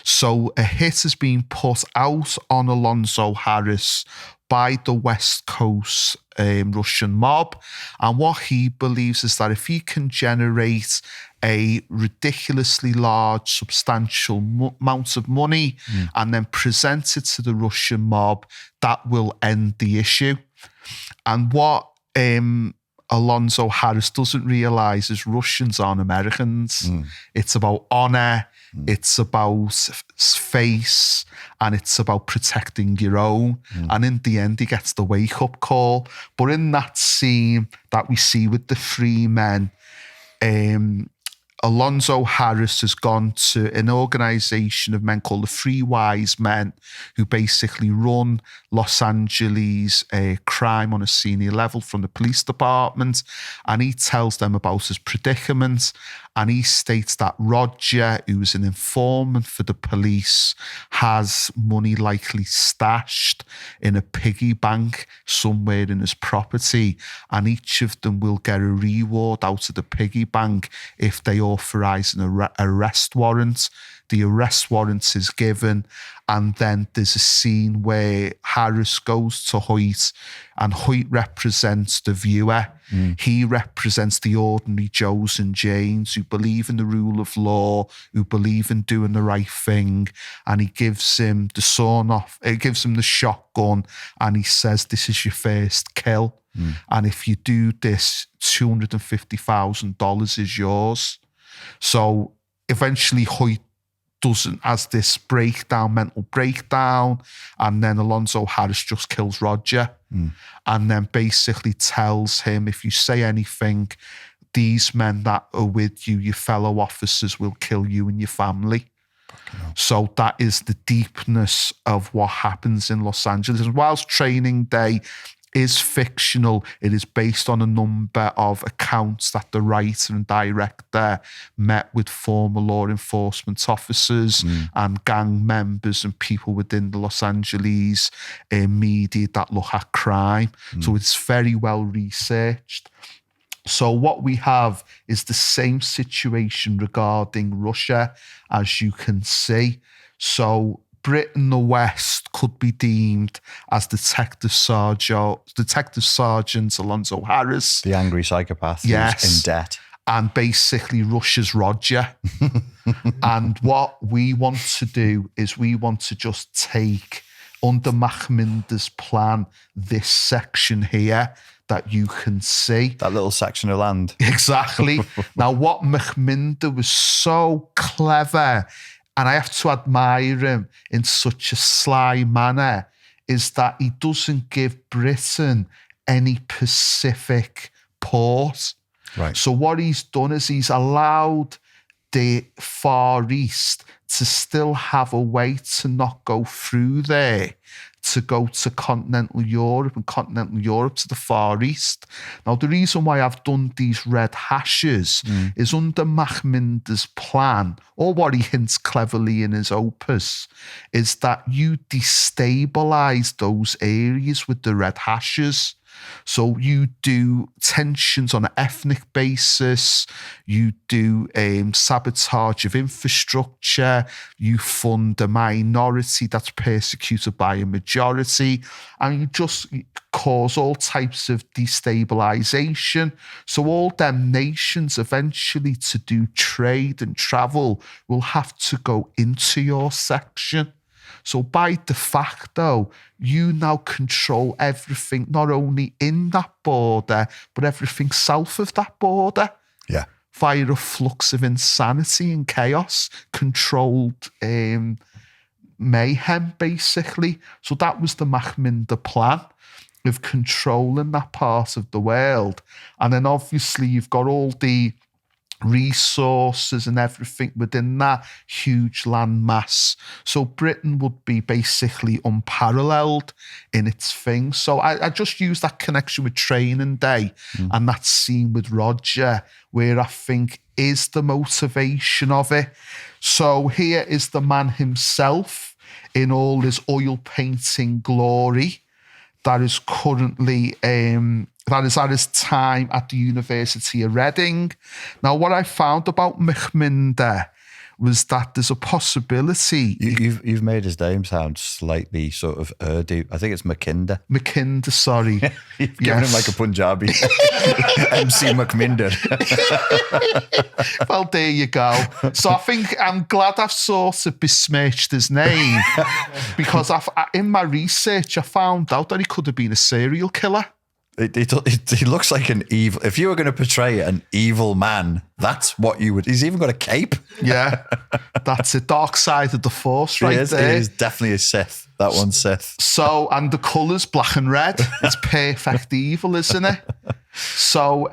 Speaker 2: So a hit has been put out on Alonzo Harris by the West Coast Russian mob. And what he believes is that if he can generate a ridiculously large, substantial amount of money and then present it to the Russian mob, that will end the issue. And what Alonzo Harris doesn't realise is Russians aren't Americans. It's about honour, it's about face, and it's about protecting your own. And in the end, he gets the wake-up call. But in that scene that we see with the three men, Alonzo Harris has gone to an organisation of men called the Three Wise Men, who basically run Los Angeles crime on a senior level from the police department. And he tells them about his predicament. And he states that Roger, who is an informant for the police, has money likely stashed in a piggy bank somewhere in his property. And each of them will get a reward out of the piggy bank if they authorise an arrest warrant. The arrest warrant is given, and then there's a scene where Harris goes to Hoyt, and Hoyt represents the viewer. He represents the ordinary Joes and Janes who believe in the rule of law, who believe in doing the right thing, and he gives him the sawn-off, he gives him the shotgun, and he says, "This is your first kill, and if you do this, $250,000 is yours." So eventually Hoyt has this mental breakdown, and then Alonzo Harris just kills Roger and then basically tells him, if you say anything, these men that are with you, your fellow officers, will kill you and your family. So that is the deepness of what happens in Los Angeles. And whilst Training Day is fictional, it is based on a number of accounts that the writer and director met with former law enforcement officers and gang members and people within the Los Angeles media that look at crime. So it's very well researched. So what we have is the same situation regarding Russia, as you can see. So Britain, the West, could be deemed as Detective Sergeant Alonzo Harris.
Speaker 1: The angry psychopath
Speaker 2: Yes.
Speaker 1: who's in debt.
Speaker 2: And basically Russia's Roger. And what we want to do is we want to just take, under Machminder's plan, this section here that you can see.
Speaker 1: That little section of land.
Speaker 2: Exactly. Now, what Machminder was so clever, and I have to admire him in such a sly manner, is that he doesn't give Britain any Pacific port.
Speaker 1: Right.
Speaker 2: So what he's done is he's allowed the Far East to still have a way to not go through there, to go to continental Europe and continental Europe to the Far East. Now, the reason why I've done these red hashes is under Machminder's plan, or what he hints cleverly in his opus, is that you destabilise those areas with the red hashes. So you do tensions on an ethnic basis, you do sabotage of infrastructure, you fund a minority that's persecuted by a majority, and you just cause all types of destabilisation. So all them nations eventually to do trade and travel will have to go into your section. So by de facto, you now control everything, not only in that border, but everything south of that border.
Speaker 1: Yeah.
Speaker 2: Via a flux of insanity and chaos, controlled mayhem, basically. So that was the Machminder plan of controlling that part of the world. And then obviously you've got all the resources and everything within that huge land mass. So Britain would be basically unparalleled in its thing. So I just use that connection with Training Day and that scene with Roger, where I think is the motivation of it. So here is the man himself in all his oil painting glory that is currently that is at his time at the University of Reading. Now, what I found about Machminder was that there's a possibility.
Speaker 1: You've made his name sound slightly sort of Urdu. I think it's Mackinder.
Speaker 2: Mackinder, sorry.
Speaker 1: You've given him like a Punjabi. MC Machminder.
Speaker 2: Well, there you go. So I think I'm glad I've sort of besmirched his name because in my research, I found out that he could have been a serial killer.
Speaker 1: He looks like an evil. If you were going to portray an evil man, that's what you would. He's even got a cape.
Speaker 2: Yeah, that's a dark side of the Force, right there.
Speaker 1: He is definitely a Sith. That one's Sith.
Speaker 2: So, and the colours black and red. It's perfect evil, isn't it? So,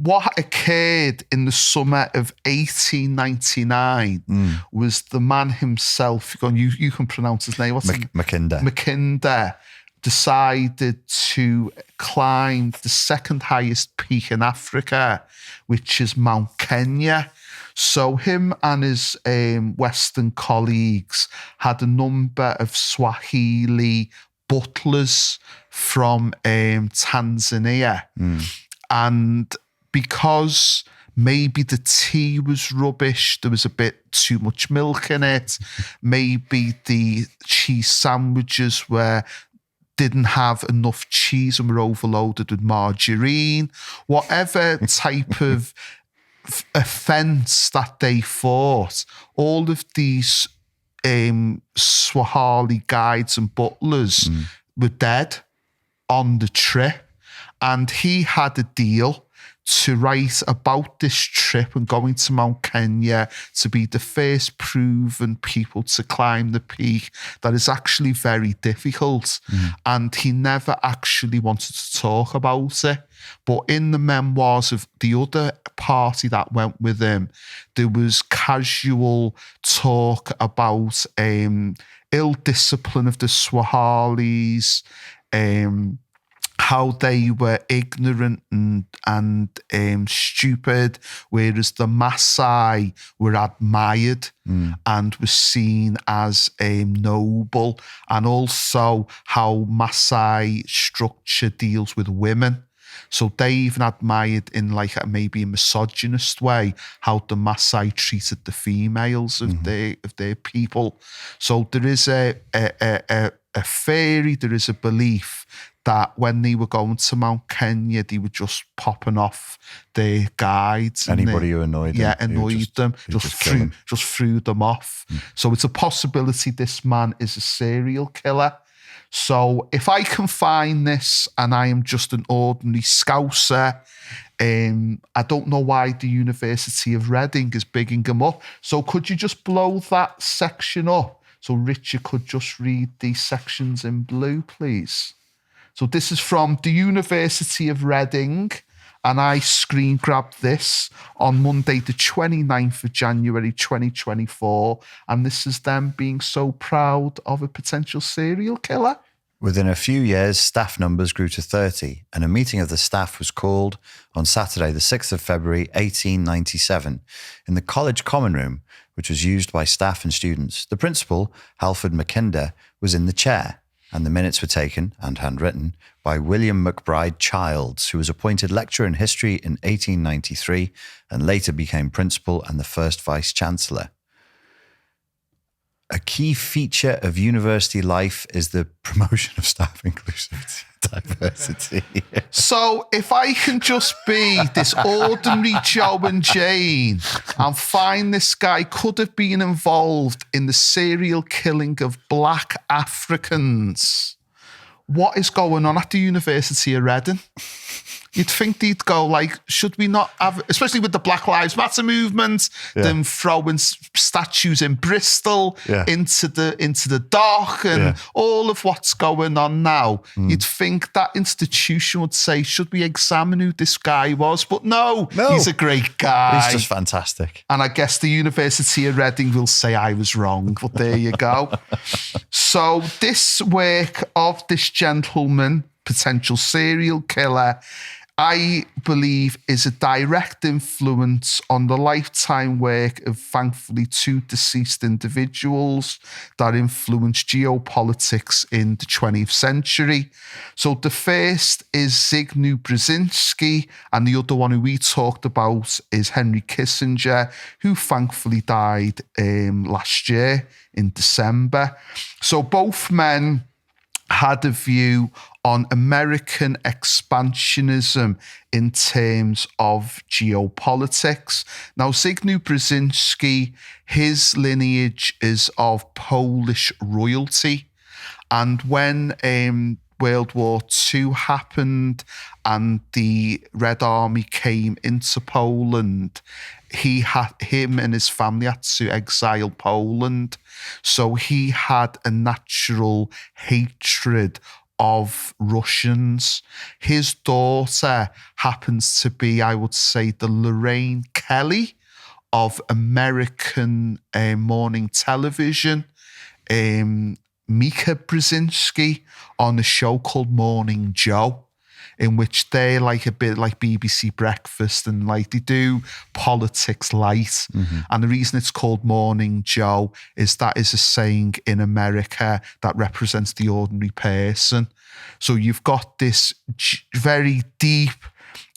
Speaker 2: what occurred in the summer of 1899 was the man himself. You can pronounce his name. What's
Speaker 1: Mackinder.
Speaker 2: Mackinder decided to climb the second highest peak in Africa, which is Mount Kenya. So him and his Western colleagues had a number of Swahili butlers from Tanzania. And because maybe the tea was rubbish, there was a bit too much milk in it, maybe the cheese sandwiches didn't have enough cheese and were overloaded with margarine, whatever type of offence that they fought, all of these Swahili guides and butlers were dead on the trip. And he had a deal to write about this trip and going to Mount Kenya to be the first proven people to climb the peak that is actually very difficult. And he never actually wanted to talk about it. But in the memoirs of the other party that went with him, there was casual talk about ill discipline of the Swahilis, how they were ignorant and stupid, whereas the Maasai were admired and were seen as noble, and also how Maasai structure deals with women. So they even admired in like maybe a misogynist way how the Maasai treated the females of their people. So there is a theory, there is a belief that when they were going to Mount Kenya, they were just popping off their guides.
Speaker 1: Anybody who annoyed them.
Speaker 2: Yeah, annoyed them. Just threw them off. So it's a possibility this man is a serial killer. So if I can find this and I am just an ordinary Scouser, I don't know why the University of Reading is bigging him up. So could you just blow that section up? So Richard could just read these sections in blue, please. So this is from the University of Reading, and I screen grabbed this on Monday, the 29th of January, 2024, and this is them being so proud of a potential serial killer.
Speaker 1: Within a few years, staff numbers grew to 30, and a meeting of the staff was called on Saturday, the 6th of February, 1897, in the college common room, which was used by staff and students. The principal, Halford Mackinder, was in the chair, and the minutes were taken, and handwritten, by William McBride Childs, who was appointed lecturer in history in 1893 and later became principal and the first vice-chancellor. A key feature of university life is the promotion of staff inclusivity and diversity.
Speaker 2: So if I can just be this ordinary Joe and Jane and find this guy could have been involved in the serial killing of black Africans, what is going on at the University of Reading? You'd think they'd go like, should we not have, especially with the Black Lives Matter movement, them throwing statues in Bristol into the dock and all of what's going on now. You'd think that institution would say, should we examine who this guy was? But no, he's a great guy.
Speaker 1: He's just fantastic.
Speaker 2: And I guess the University of Reading will say I was wrong, but there you go. So this work of this gentleman, potential serial killer, I believe is a direct influence on the lifetime work of thankfully two deceased individuals that influenced geopolitics in the 20th century. So the first is Zbigniew Brzezinski, and the other one who we talked about is Henry Kissinger, who thankfully died last year in December. So both men had a view on American expansionism in terms of geopolitics. Now, Zbigniew Brzezinski, his lineage is of Polish royalty. And when World War II happened and the Red Army came into Poland, him and his family had to exile Poland. So he had a natural hatred of Russians. His daughter happens to be, I would say, the Lorraine Kelly of American morning television. Mika Brzezinski on a show called Morning Joe, in which they're like a bit like BBC Breakfast and like they do politics light. And the reason it's called Morning Joe is that is a saying in America that represents the ordinary person. So you've got this very deep,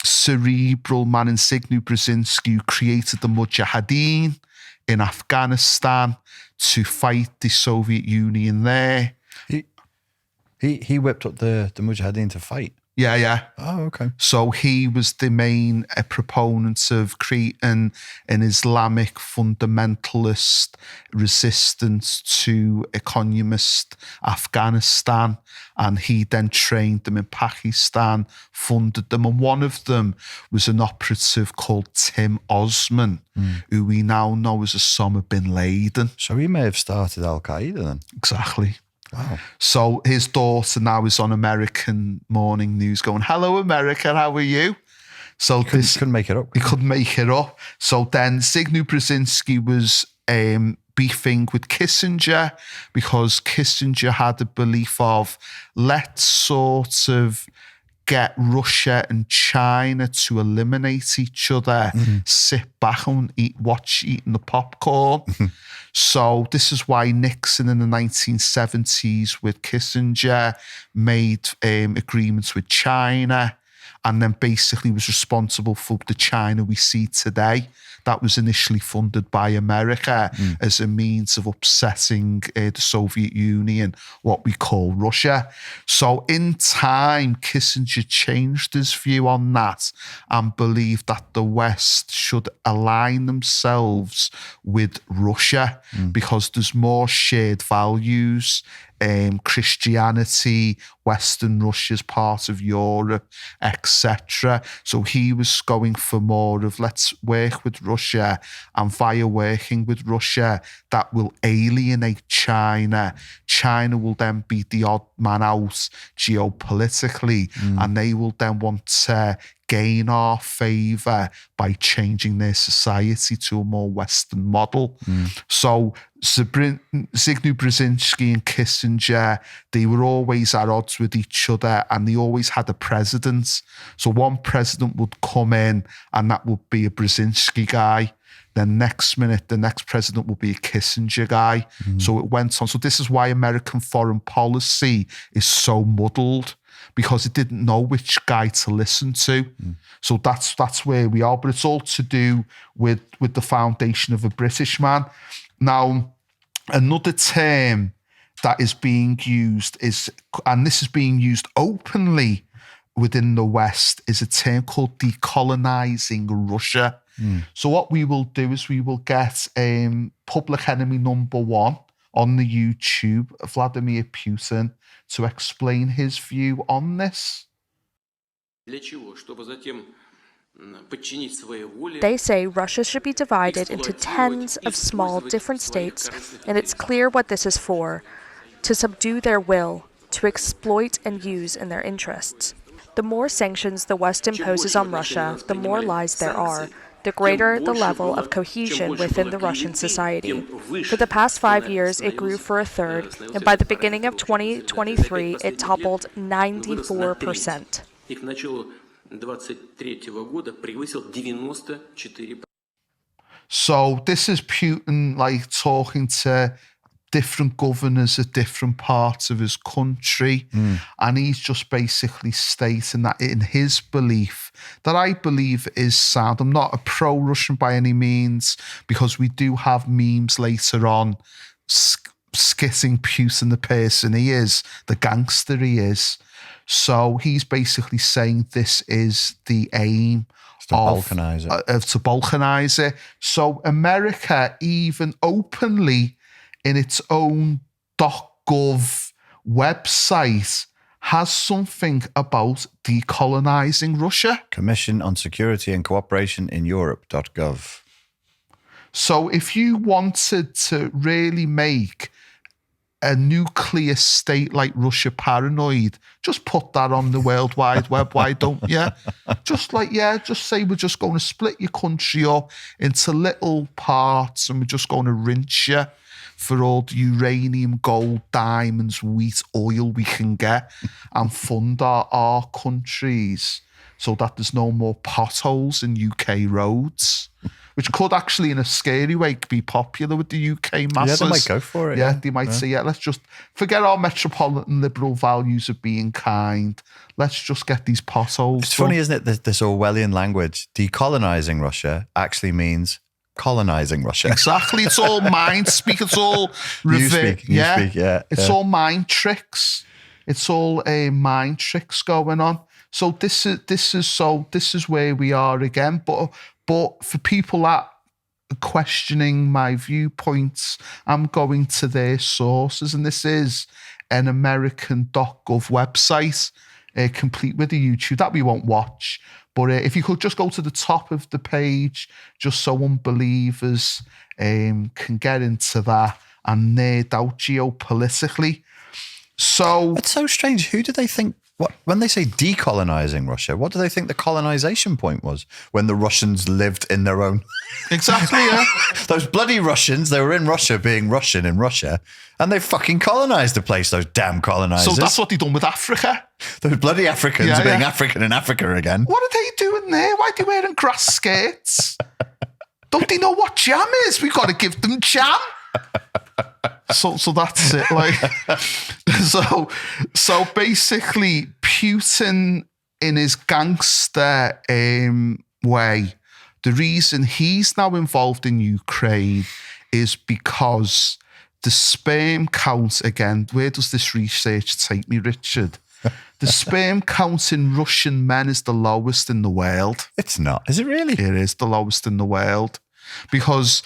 Speaker 2: cerebral man in Zbigniew Brzezinski who created the Mujahideen in Afghanistan to fight the Soviet Union there.
Speaker 1: He whipped up the Mujahideen to fight.
Speaker 2: Yeah.
Speaker 1: Oh, okay.
Speaker 2: So he was the main proponent of creating an Islamic fundamentalist resistance to a communist Afghanistan. And he then trained them in Pakistan, funded them. And one of them was an operative called Tim Osman, who we now know as Osama bin Laden.
Speaker 1: So he may have started Al-Qaeda then.
Speaker 2: Exactly.
Speaker 1: Wow.
Speaker 2: So his daughter now is on American morning news going, hello, America, how are you? So
Speaker 1: He couldn't make it up.
Speaker 2: He couldn't make it up. So then Zbigniew Brzezinski was beefing with Kissinger because Kissinger had a belief of let's sort of get Russia and China to eliminate each other, sit back and watch eating the popcorn. So this is why Nixon in the 1970s with Kissinger made agreements with China. and then basically was responsible for the China we see today. That was initially funded by America as a means of upsetting the Soviet Union, what we call Russia. So in time, Kissinger changed his view on that and believed that the West should align themselves with Russia because there's more shared values. Christianity, Western Russia's part of Europe, etc. So he was going for more of let's work with Russia, and via working with Russia, that will alienate China. China will then be the odd man out geopolitically, and they will then want to gain our favour by changing their society to a more Western model. So Zbigniew Brzezinski and Kissinger, they were always at odds with each other, and they always had a president. So one president would come in and that would be a Brzezinski guy. Then next minute, the next president would be a Kissinger guy. So it went on. So this is why American foreign policy is so muddled, because it didn't know which guy to listen to. So that's where we are. But it's all to do with the foundation of a British man. Now, another term that is being used is, and this is being used openly within the West, is a term called decolonizing Russia. So what we will do is we will get public enemy number one on the YouTube, Vladimir Putin, to explain his view on this.
Speaker 6: They say Russia should be divided into tens of small different states, and it's clear what this is for: to subdue their will, to exploit and use in their interests. The more sanctions the West imposes on Russia, the more lies there are, the greater the level of cohesion within the Russian society. For the past 5 years, it grew for a third, and by the beginning of 2023, it toppled 94%.
Speaker 2: So this is Putin like talking to different governors at different parts of his country, and he's just basically stating that in his belief, that I believe is sound. I'm not a pro-Russian by any means, because we do have memes later on skitting Putin the person he is, the gangster he is. So he's basically saying this is the aim
Speaker 1: to balkanize it.
Speaker 2: To balkanize it. So America, even openly in its own .gov website, has something about decolonizing Russia.
Speaker 1: Commission on Security and Cooperation in Europe.gov.
Speaker 2: So if you wanted to really make a nuclear state like Russia paranoid, just put that on the World Wide Web, why don't you? Just say we're just going to split your country up into little parts and we're just going to rinse you for all the uranium, gold, diamonds, wheat, oil we can get, and fund our countries so that there's no more potholes in UK roads, which could actually, in a scary way, be popular with the UK masses.
Speaker 1: Yeah, they might go for it.
Speaker 2: Yeah, they might say, let's just forget our metropolitan liberal values of being kind. Let's just get these potholes.
Speaker 1: It's funny, isn't it, this Orwellian language? Decolonizing Russia actually means colonizing Russia.
Speaker 2: Exactly. It's all mind speak. It's all
Speaker 1: Newspeak,
Speaker 2: It's all mind tricks. It's all mind tricks going on. So this is where we are again. But for people that are questioning my viewpoints, I'm going to their sources, and this is an American.gov website, complete with a YouTube that we won't watch. But if you could just go to the top of the page, just so unbelievers can get into that and nerd out geopolitically. So
Speaker 1: it's so strange. Who do they think? When they say decolonizing Russia, what do they think the colonization point was? When the Russians lived in their own...
Speaker 2: Exactly, yeah.
Speaker 1: Those bloody Russians, they were in Russia being Russian in Russia, and they fucking colonized the place, those damn colonizers.
Speaker 2: So that's what they done with Africa.
Speaker 1: Those bloody Africans are being African in Africa again.
Speaker 2: What are they doing there? Why are they wearing grass skirts? Don't they know what jam is? We've got to give them jam. So that's it. Like, so basically, Putin in his gangster way, the reason he's now involved in Ukraine is because the sperm count, again, where does this research take me, Richard? The sperm count in Russian men is the lowest in the world.
Speaker 1: It's not. Is it really?
Speaker 2: It is the lowest in the world because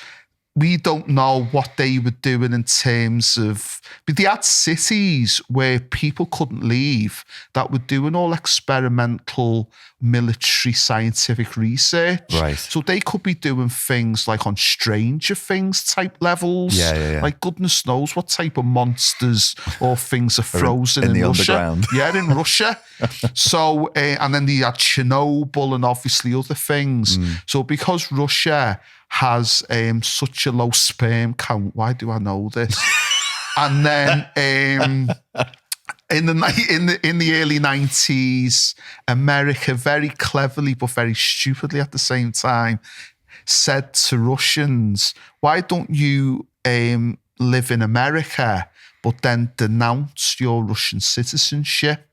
Speaker 2: we don't know what they were doing in terms of... But they had cities where people couldn't leave that were doing all experimental military scientific research.
Speaker 1: Right.
Speaker 2: So they could be doing things like on Stranger Things type levels.
Speaker 1: Yeah.
Speaker 2: Like goodness knows what type of monsters or things are frozen
Speaker 1: in the
Speaker 2: Russia.
Speaker 1: underground.
Speaker 2: Yeah, in Russia. So, and then they had Chernobyl and obviously other things. So because Russia has such a low sperm count, why do I know this? And then in the early 90s, America very cleverly but very stupidly at the same time said to Russians, why don't you live in America but then denounce your Russian citizenship?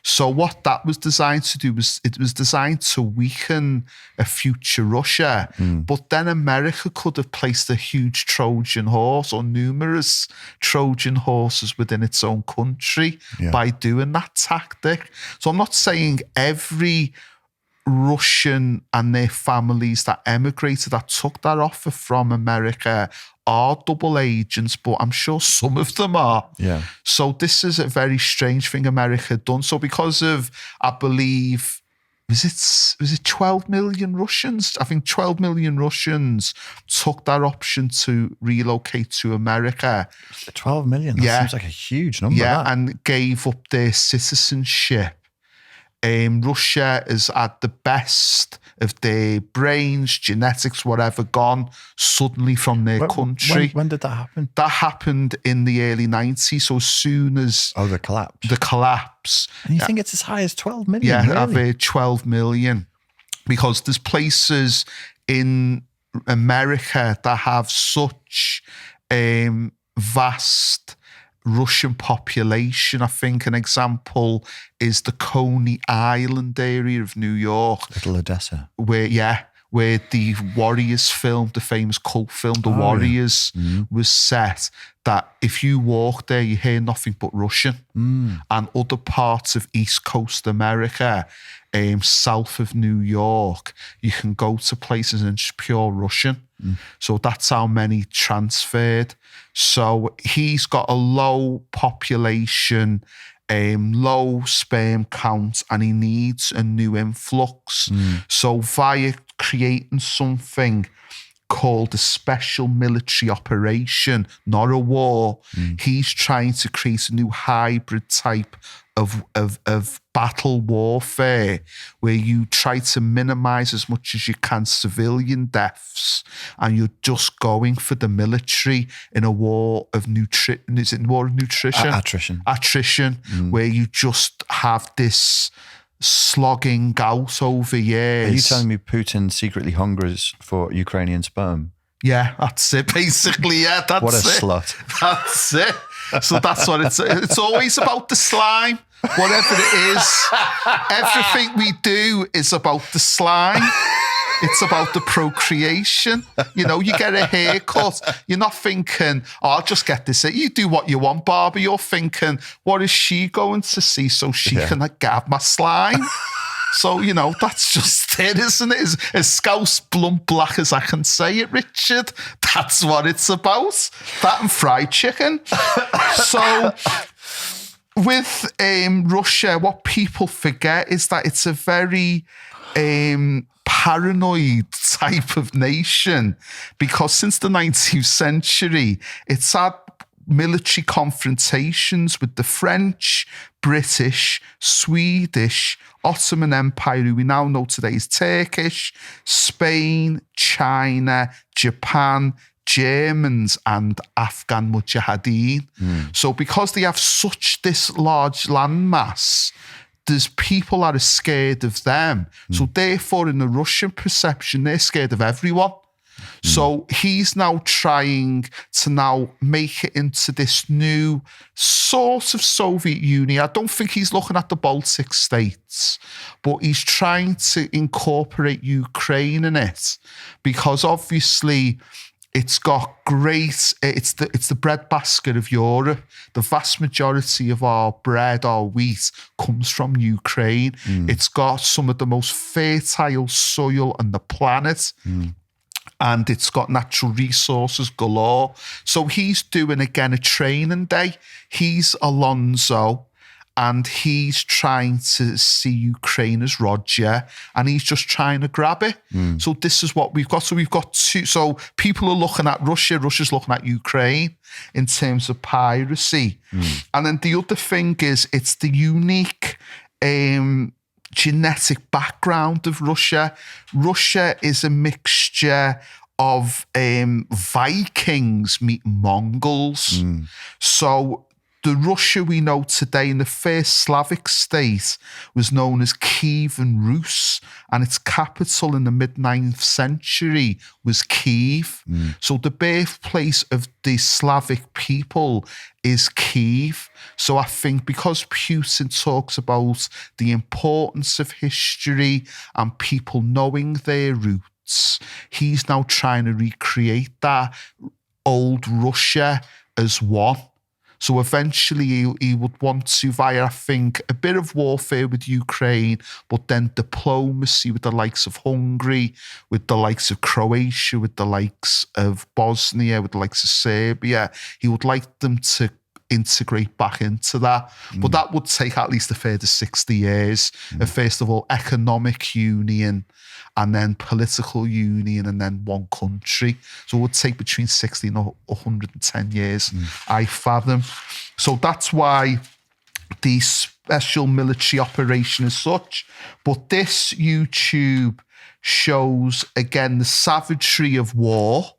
Speaker 2: So what that was designed to do was it was designed to weaken a future Russia. But then America could have placed a huge Trojan horse or numerous Trojan horses within its own country by doing that tactic. So I'm not saying every Russian and their families that emigrated, that took that offer from America, are double agents, but I'm sure some of them are.
Speaker 1: Yeah.
Speaker 2: So this is a very strange thing America had done. So because of, I believe, was it 12 million Russians? I think 12 million Russians took that option to relocate to America.
Speaker 1: 12 million? That seems like a huge number.
Speaker 2: Yeah,
Speaker 1: that.
Speaker 2: and gave up their citizenship. Russia has had the best of their brains, genetics, whatever, gone suddenly from their country.
Speaker 1: When did that happen?
Speaker 2: That happened in the early 90s. So as soon as...
Speaker 1: Oh, the collapse.
Speaker 2: The collapse.
Speaker 1: And you think it's as high as 12 million?
Speaker 2: Yeah,
Speaker 1: really?
Speaker 2: I've heard 12 million. Because there's places in America that have such vast Russian population. I think an example is the Coney Island area of New York.
Speaker 1: Little Odessa.
Speaker 2: Where the Warriors film, the famous cult film, The Warriors, was set. That if you walk there, you hear nothing but Russian. And other parts of East Coast America, south of New York, you can go to places and it's pure Russian. So that's how many transferred. So he's got a low population, low sperm count, and he needs a new influx. So via creating something called a special military operation, not a war, he's trying to create a new hybrid type of battle warfare where you try to minimize as much as you can civilian deaths, and you're just going for the military in a war of nutrition. Is it war of nutrition? Attrition, where you just have this slogging out over years.
Speaker 1: Are you telling me Putin secretly hungers for Ukrainian sperm?
Speaker 2: Yeah, that's it, basically. Yeah, that's it.
Speaker 1: What a slut.
Speaker 2: That's it. So that's what it's always about the slime. Whatever it is, everything we do is about the slime. It's about the procreation. You know, you get a haircut. You're not thinking, oh, I'll just get this. You do what you want, Barbie. You're thinking, what is she going to see so she can grab my slime? So, you know, that's just it, isn't it? As scouse blunt black as I can say it, Richard. That's what it's about. That and fried chicken. So with Russia, what people forget is that it's a very paranoid type of nation, because since the 19th century, it's had military confrontations with the French, British, Swedish, Ottoman Empire, who we now know today is Turkish, Spain, China, Japan, Germans, and Afghan Mujahideen. So because they have such this large landmass, there's people that are scared of them. So therefore, in the Russian perception, they're scared of everyone. So he's now trying to now make it into this new sort of Soviet Union. I don't think he's looking at the Baltic states, but he's trying to incorporate Ukraine in it, because obviously it's got great, it's the breadbasket of Europe. The vast majority of our bread, our wheat, comes from Ukraine. It's got some of the most fertile soil on the planet. And it's got natural resources galore. So he's doing, again, a training day. He's Alonso, and he's trying to see Ukraine as Roger, and he's just trying to grab it. So this is what we've got. So we've got two. So people are looking at Russia. Russia's looking at Ukraine in terms of piracy. And then the other thing is, it's the unique genetic background of Russia. Russia is a mixture of Vikings meeting Mongols. So the Russia we know today, in the first Slavic state, was known as Kievan Rus, and its capital in the mid-9th century was Kiev. So the birthplace of the Slavic people is Kiev. So I think because Putin talks about the importance of history and people knowing their roots, he's now trying to recreate that old Russia as one. So eventually he would want to, via, I think, a bit of warfare with Ukraine, but then diplomacy with the likes of Hungary, with the likes of Croatia, with the likes of Bosnia, with the likes of Serbia. He would like them to integrate back into that. But that would take at least a further 60 years of, first of all, economic union, and then political union, and then one country. So it would take between 60 and 110 years, I fathom. So that's why the special military operation is such. But this YouTube shows, again, the savagery of war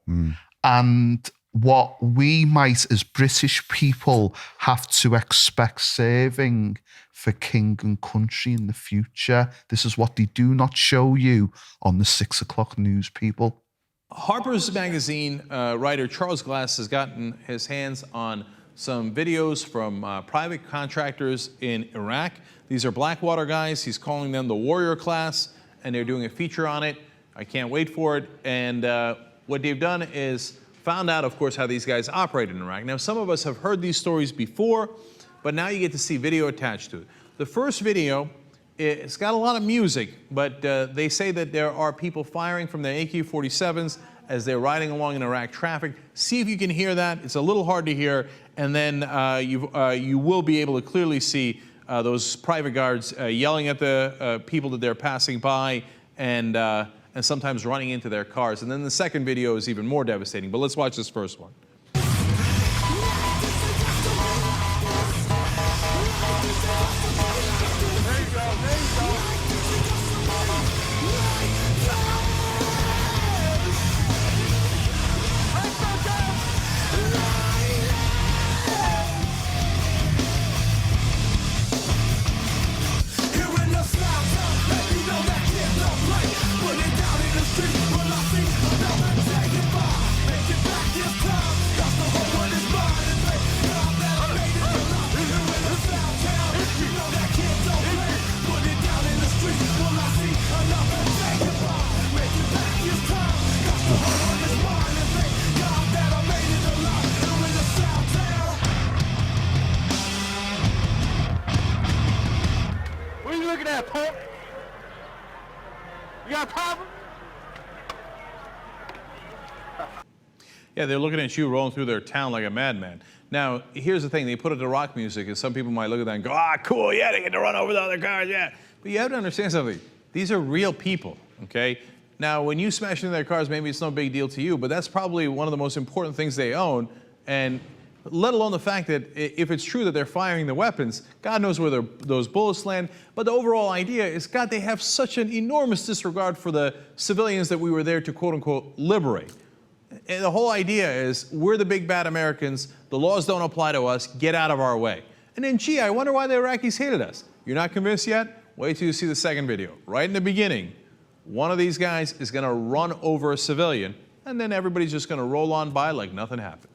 Speaker 2: and what we might, as British people, have to expect serving for king and country in the future. This is what they do not show you on the 6 o'clock news, people.
Speaker 7: Harper's Magazine writer Charles Glass has gotten his hands on some videos from private contractors in Iraq. These are Blackwater guys. He's calling them the warrior class, and they're doing a feature on it. I can't wait for it. And what they've done is found out, of course, how these guys operate in Iraq. Now, some of us have heard these stories before, but now you get to see video attached to it. The first video, it's got a lot of music, but they say that there are people firing from their AK-47s as they're riding along in Iraq traffic. See if you can hear that. It's a little hard to hear, and then you will be able to clearly see those private guards yelling at the people that they're passing by, and sometimes running into their cars. And then the second video is even more devastating. But let's watch this first one. Yeah, they're looking at you rolling through their town like a madman. Now, here's the thing. They put it to rock music, and some people might look at that and go, ah, cool, yeah, they get to run over the other cars, yeah. But you have to understand something. These are real people, okay? Now, when you smash into their cars, maybe it's no big deal to you, but that's probably one of the most important things they own, and let alone the fact that if it's true that they're firing the weapons, God knows where those bullets land. But the overall idea is, God, they have such an enormous disregard for the civilians that we were there to, quote unquote, liberate. And the whole idea is, we're the big bad Americans, the laws don't apply to us, get out of our way. And then, gee, I wonder why the Iraqis hated us. You're not convinced yet? Wait till you see the second video. Right in the beginning, one of these guys is gonna run over a civilian, and then everybody's just going to roll on by like nothing happened.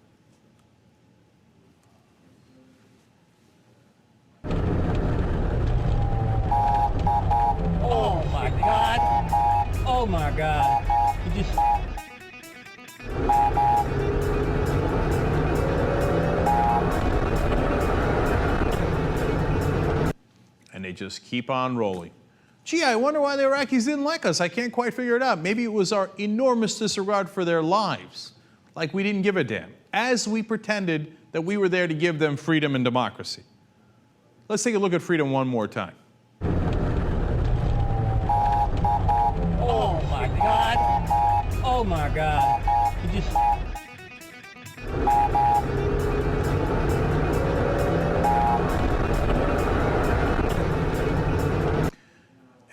Speaker 8: Oh my God. Oh my God. You just...
Speaker 7: And they just keep on rolling. Gee, I wonder why the Iraqis didn't like us. I can't quite figure it out. Maybe it was our enormous disregard for their lives. Like we didn't give a damn. As we pretended that we were there to give them freedom and democracy. Let's take a look at freedom one more time.
Speaker 8: Oh my God. Oh my God. You just...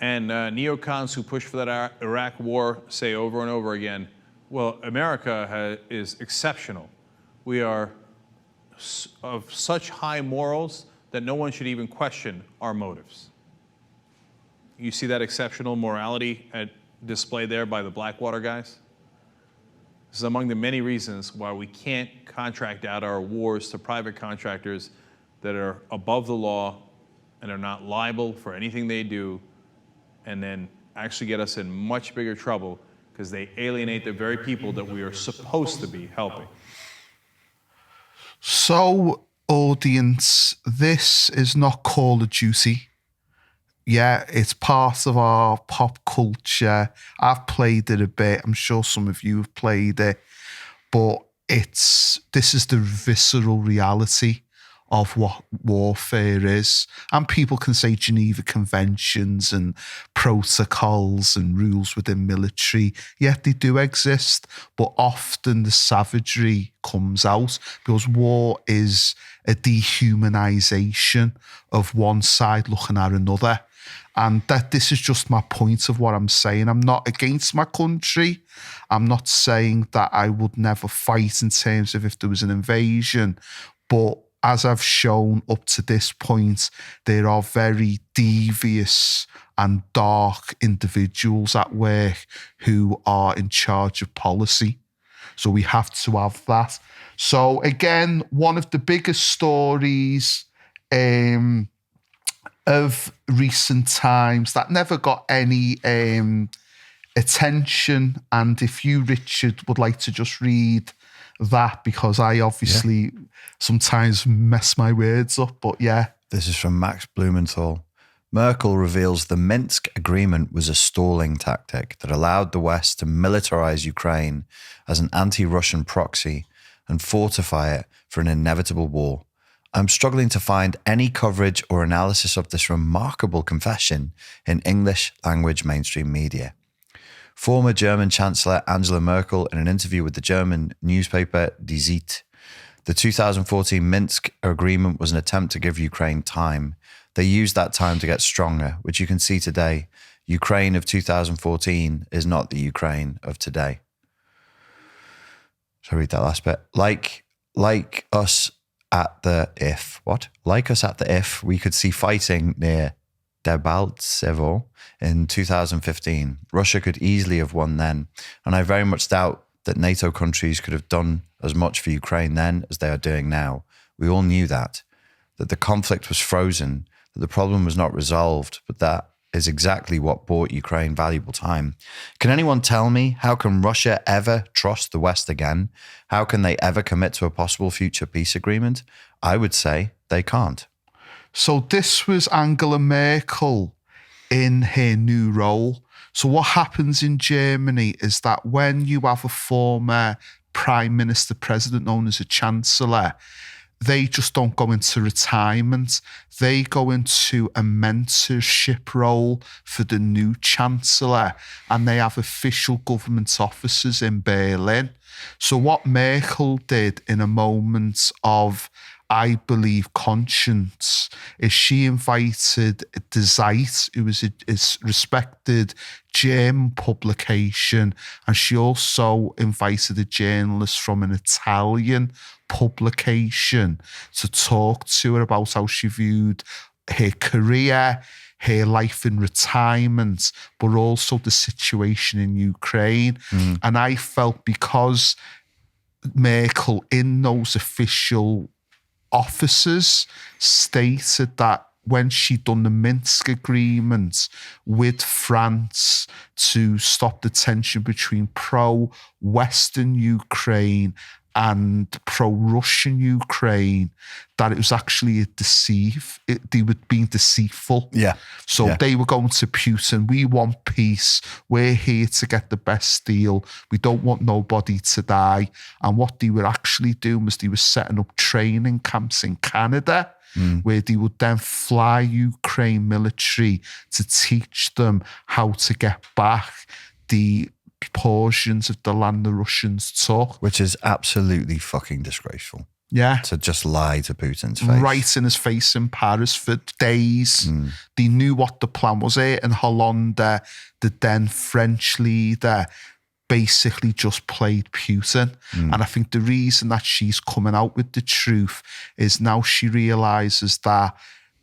Speaker 7: And neocons who push for that Iraq war say over and over again, well, America is exceptional. We are of such high morals that no one should even question our motives. You see that exceptional morality displayed there by the Blackwater guys? This is among the many reasons why we can't contract out our wars to private contractors that are above the law and are not liable for anything they do, and then actually get us in much bigger trouble because they alienate the very people that we are supposed to be helping.
Speaker 2: So, audience, this is not Call of Duty. Yeah, it's part of our pop culture. I've played it a bit. I'm sure some of you have played it. But this is the visceral reality of what warfare is. And people can say Geneva Conventions and protocols and rules within military. Yet they do exist. But often the savagery comes out because war is a dehumanization of one side looking at another. And this is just my point of what I'm saying. I'm not against my country. I'm not saying that I would never fight in terms of if there was an invasion. But as I've shown up to this point, there are very devious and dark individuals at work who are in charge of policy. So we have to have that. So again, one of the biggest stories of recent times that never got any attention. And if you, Richard, would like to just read that, because I obviously sometimes mess my words up, but yeah.
Speaker 1: This is from Max Blumenthal. Merkel reveals the Minsk agreement was a stalling tactic that allowed the West to militarize Ukraine as an anti-Russian proxy and fortify it for an inevitable war. I'm struggling to find any coverage or analysis of this remarkable confession in English language mainstream media. Former German Chancellor Angela Merkel, in an interview with the German newspaper Die Zeit, the 2014 Minsk agreement was an attempt to give Ukraine time. They used that time to get stronger, which you can see today. Ukraine of 2014 is not the Ukraine of today. Shall I read that last bit? Like us at the IF, we could see fighting near Debaltsevo in 2015. Russia could easily have won then, and I very much doubt that NATO countries could have done as much for Ukraine then as they are doing now. We all knew that the conflict was frozen, that the problem was not resolved, but that is exactly what bought Ukraine valuable time. Can anyone tell me, how can Russia ever trust the West again? How can they ever commit to a possible future peace agreement? I would say they can't.
Speaker 2: So this was Angela Merkel in her new role. So what happens in Germany is that when you have a former prime minister, president known as a chancellor, they just don't go into retirement. They go into a mentorship role for the new chancellor, and they have official government offices in Berlin. So what Merkel did in a moment of, I believe, conscience, is she invited Die Zeit, who was a respected German publication, and she also invited a journalist from an Italian publication to talk to her about how she viewed her career, her life in retirement, but also the situation in Ukraine. And I felt because Merkel, in those official offices, stated that when she'd done the Minsk agreement with France to stop the tension between pro-Western Ukraine and pro-Russian Ukraine, that it was actually they were being deceitful.
Speaker 1: Yeah.
Speaker 2: So they were going to Putin, we want peace, we're here to get the best deal, we don't want nobody to die. And what they were actually doing was they were setting up training camps in Canada, where they would then fly Ukraine military to teach them how to get back the portions of the land the Russians took.
Speaker 1: Which is absolutely fucking disgraceful.
Speaker 2: Yeah.
Speaker 1: To just lie to Putin's face.
Speaker 2: Right in his face in Paris for days. They knew what the plan was. And Hollande, the then French leader, basically just played Putin. And I think the reason that she's coming out with the truth is now she realises that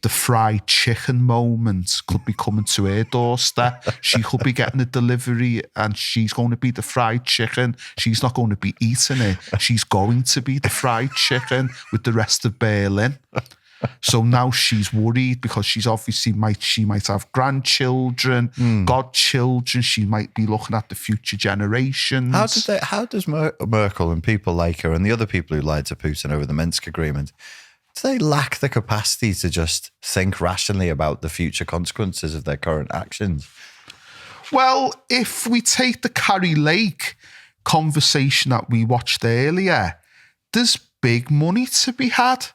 Speaker 2: the fried chicken moment could be coming to her doorstep. She could be getting a delivery and she's going to be the fried chicken. She's not going to be eating it. She's going to be the fried chicken with the rest of Berlin. So now she's worried because she's obviously she might have grandchildren, godchildren. She might be looking at the future generations.
Speaker 1: How does Merkel and people like her and the other people who lied to Putin over the Minsk agreement, do they lack the capacity to just think rationally about the future consequences of their current actions?
Speaker 2: Well, if we take the Carrie Lake conversation that we watched earlier, there's big money to be had.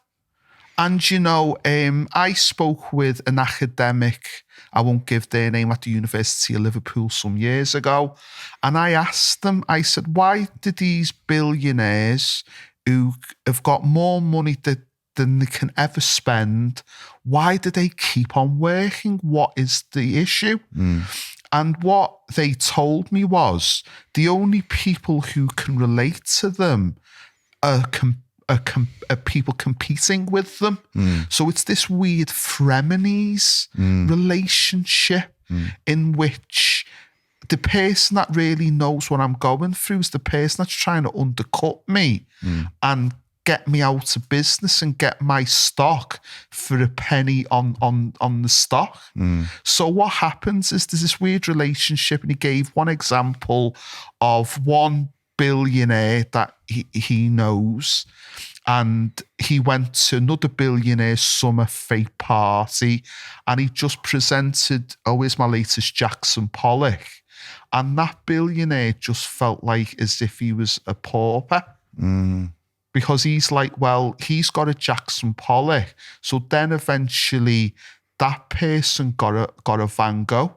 Speaker 2: And, you know, I spoke with an academic, I won't give their name, at the University of Liverpool some years ago. And I asked them, I said, why do these billionaires who have got more money than they can ever spend, why do they keep on working? What is the issue? And what they told me was the only people who can relate to them are people competing with them. So it's this weird frenemies relationship in which the person that really knows what I'm going through is the person that's trying to undercut me and get me out of business and get my stock for a penny on the stock. So what happens is there's this weird relationship, and he gave one example of one billionaire that he knows, and he went to another billionaire's summer fete party and he just presented, here's my latest Jackson Pollock. And that billionaire just felt like as if he was a pauper. Because he's like, well, he's got a Jackson Pollock. So then eventually that person got a Van Gogh.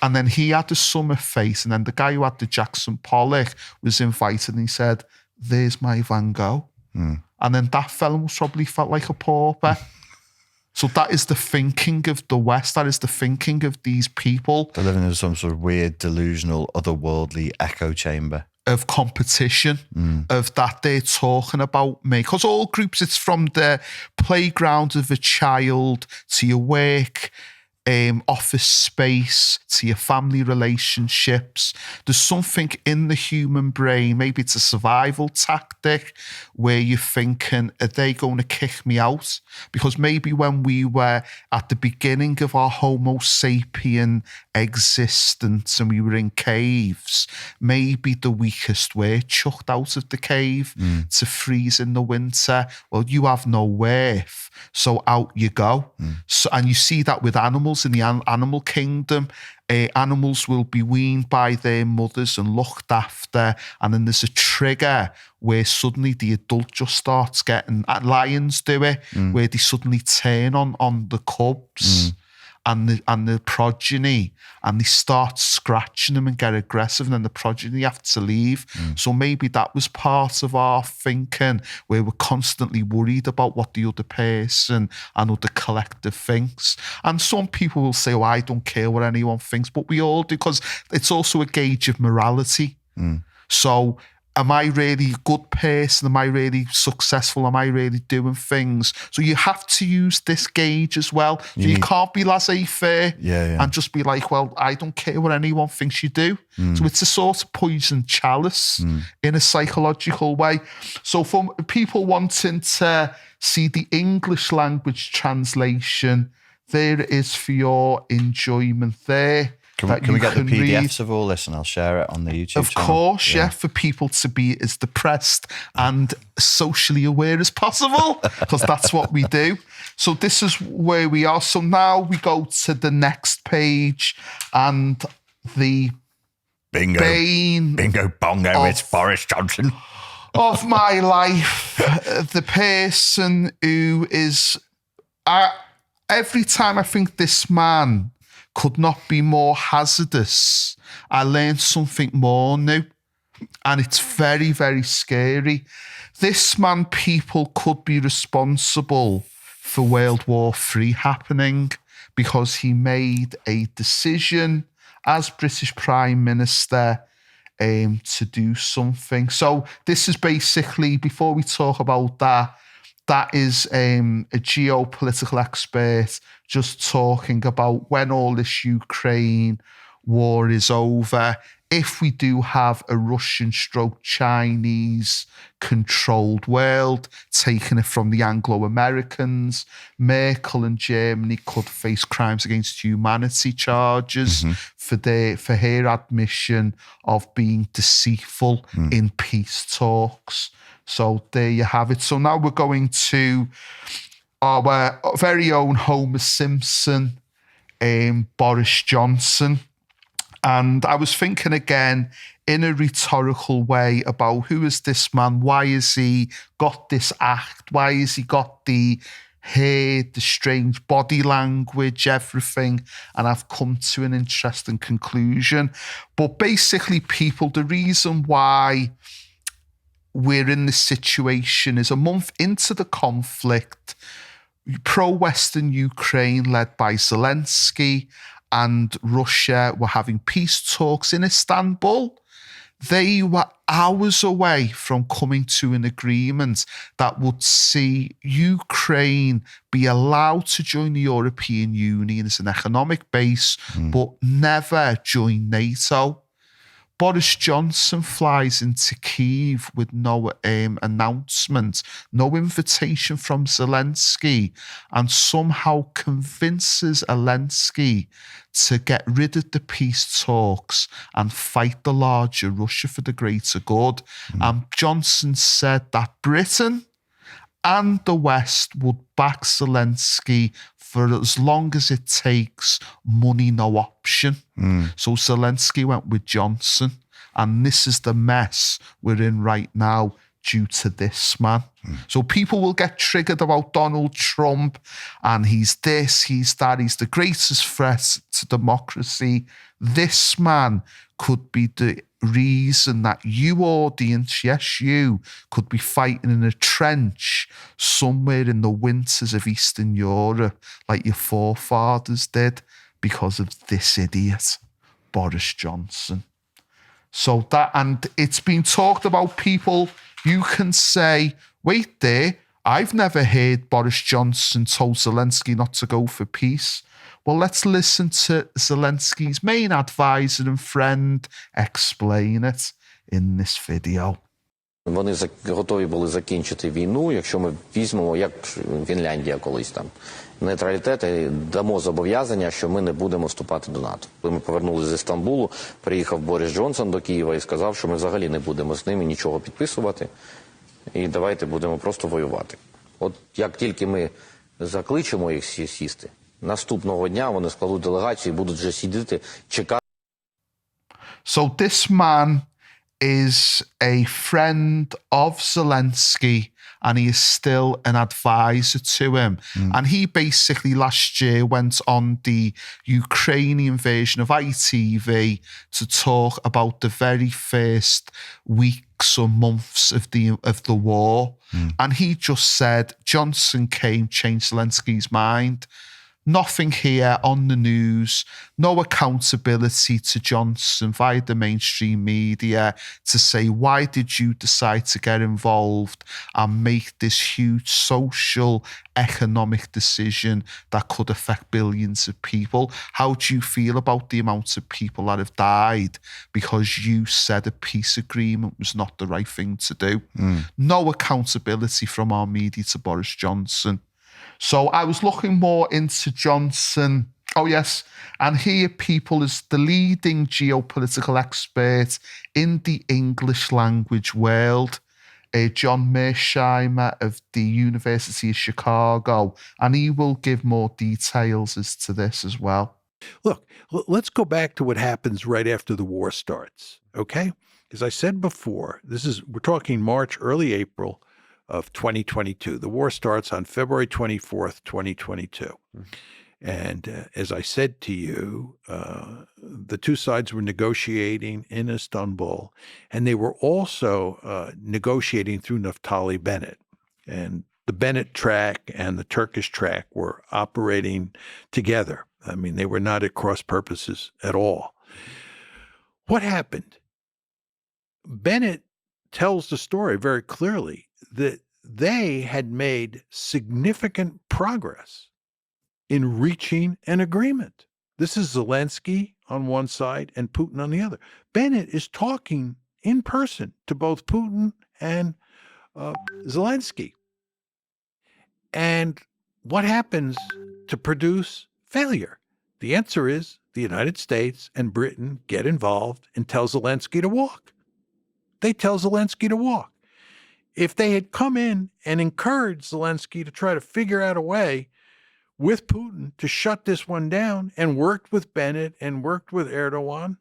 Speaker 2: And then he had the summer fete, and then the guy who had the Jackson Pollock was invited and he said, there's my Van Gogh. And then that fella probably felt like a pauper. So that is the thinking of the West. That is the thinking of these people.
Speaker 1: They're living in some sort of weird, delusional, otherworldly echo chamber
Speaker 2: of competition, of that they're talking about me. Because all groups, it's from the playground of a child to your work, office space, to your family relationships. There's something in the human brain, maybe it's a survival tactic, where you're thinking, are they going to kick me out? Because maybe when we were at the beginning of our Homo sapien existence and we were in caves, maybe the weakest were chucked out of the cave to freeze in the winter. Well, you have no worth, so out you go. So, and you see that with animals in the animal kingdom. Animals will be weaned by their mothers and looked after, and then there's a trigger where suddenly the adult just starts getting, lions do it, where they suddenly turn on the cubs and the progeny, and they start scratching them and get aggressive, and then the progeny have to leave. So maybe that was part of our thinking, where we're constantly worried about what the other person and other collective thinks. And some people will say, oh, I don't care what anyone thinks, but we all do, because it's also a gauge of morality. So am I really a good person? Am I really successful? Am I really doing things? So you have to use this gauge as well. So you can't be laissez-faire and just be like, well, I don't care what anyone thinks you do. So it's a sort of poison chalice in a psychological way. So for people wanting to see the English language translation, there it is for your enjoyment there.
Speaker 1: Can we get the PDFs of all this and I'll share it on the YouTube channel? Of
Speaker 2: course, yeah, for people to be as depressed and socially aware as possible, because that's what we do. So this is where we are. So now we go to the next page and the
Speaker 1: bingo bongo, it's Boris Johnson.
Speaker 2: Of my life, the person who is... every time I think this man could not be more hazardous, I learned something more new. And it's very, very scary. This man, people, could be responsible for World War III happening because he made a decision as British Prime Minister to do something. So this is basically, before we talk about that, that is a geopolitical expert just talking about when all this Ukraine war is over, if we do have a Russian/Chinese controlled world, taking it from the Anglo-Americans, Merkel and Germany could face crimes against humanity charges for her admission of being deceitful in peace talks. So there you have it. So now we're going to our very own Homer Simpson, Boris Johnson. And I was thinking again in a rhetorical way about who is this man? Why has he got this act? Why has he got the hair, the strange body language, everything? And I've come to an interesting conclusion. But basically, people, the reason why we're in this situation is a month into the conflict, pro-Western Ukraine led by Zelensky and Russia were having peace talks in Istanbul. They were hours away from coming to an agreement that would see Ukraine be allowed to join the European Union as an economic base, but never join NATO. Boris Johnson flies into Kyiv with no announcement, no invitation from Zelensky, and somehow convinces Zelensky to get rid of the peace talks and fight the larger Russia for the greater good. And Johnson said that Britain and the West would back Zelensky for as long as it takes, money no option. So Zelensky went with Johnson, and this is the mess we're in right now due to this man. So people will get triggered about Donald Trump, and he's this, he's that, he's the greatest threat to democracy. This man could be the reason that you, audience, yes, you, could be fighting in a trench somewhere in the winters of Eastern Europe like your forefathers did because of this idiot, Boris Johnson. So that, and it's been talked about, people, you can say, wait there, I've never heard Boris Johnson told Zelensky not to go for peace. Well, let's listen to Zelensky's main advisor and friend explain it in this video.
Speaker 9: Вони готові були закінчити війну, якщо ми візьмемо, як Фінляндія колись там, нейтралітет і дамо зобов'язання, що ми не будемо вступати до НАТО. Коли ми повернулися з Стамбулу, приїхав Борис Джонсон до Києва і сказав, що ми взагалі не будемо з ними нічого підписувати, і давайте будемо просто воювати. От як тільки ми закличемо їх сісти, наступного дня вони складуть делегацію і будуть вже сидіти, чекати.
Speaker 2: So this man is a friend of Zelensky, and he is still an advisor to him. And he basically last year went on the Ukrainian version of ITV to talk about the very first weeks or months of the war. And he just said Johnson came, changed Zelensky's mind. Nothing here on the news, no accountability to Johnson via the mainstream media to say, why did you decide to get involved and make this huge social, economic decision that could affect billions of people? How do you feel about the amount of people that have died because you said a peace agreement was not the right thing to do? No accountability from our media to Boris Johnson. So I was looking more into Johnson. Oh, yes. And here people is the leading geopolitical expert in the English language world, John Mearsheimer of the University of Chicago. And he will give more details as to this as well.
Speaker 10: Look, let's go back to what happens right after the war starts, okay? As I said before, we're talking March, early April of 2022. The war starts on February 24th, 2022. And as I said to you, the two sides were negotiating in Istanbul, and they were also negotiating through Naftali Bennett. And the Bennett track and the Turkish track were operating together. I mean, they were not at cross purposes at all. What happened? Bennett tells the story very clearly that they had made significant progress in reaching an agreement. This is Zelensky on one side and Putin on the other. Bennett is talking in person to both Putin and Zelensky. And what happens to produce failure? The answer is the United States and Britain get involved and tell Zelensky to walk. They tell Zelensky to walk. If they had come in and encouraged Zelensky to try to figure out a way with Putin to shut this one down and worked with Bennett and worked with Erdogan,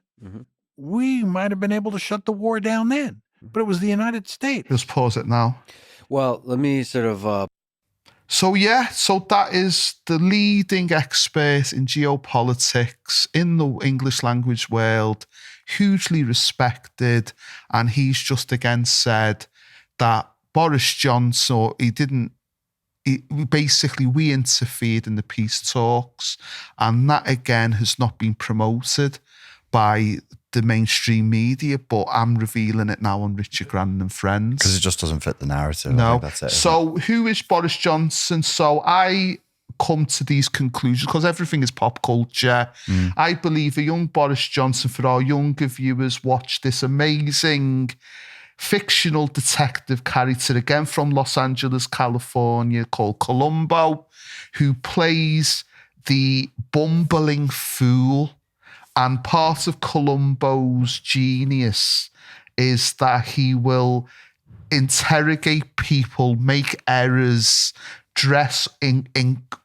Speaker 10: we might have been able to shut the war down then. But it was the United States.
Speaker 2: Just pause it now.
Speaker 11: Well, let me sort of...
Speaker 2: So that is the leading expert in geopolitics in the English language world, hugely respected. And he's just again said that Boris Johnson, we interfered in the peace talks, and that again has not been promoted by the mainstream media, but I'm revealing it now on Richard Grannon and Friends.
Speaker 1: Because it just doesn't fit the narrative.
Speaker 2: No.
Speaker 1: I think that's it.
Speaker 2: So who is Boris Johnson? So I come to these conclusions because everything is pop culture. I believe a young Boris Johnson, for our younger viewers, watch this amazing fictional detective character, again from Los Angeles, California, called Columbo, who plays the bumbling fool. And part of Columbo's genius is that he will interrogate people, make errors, dress in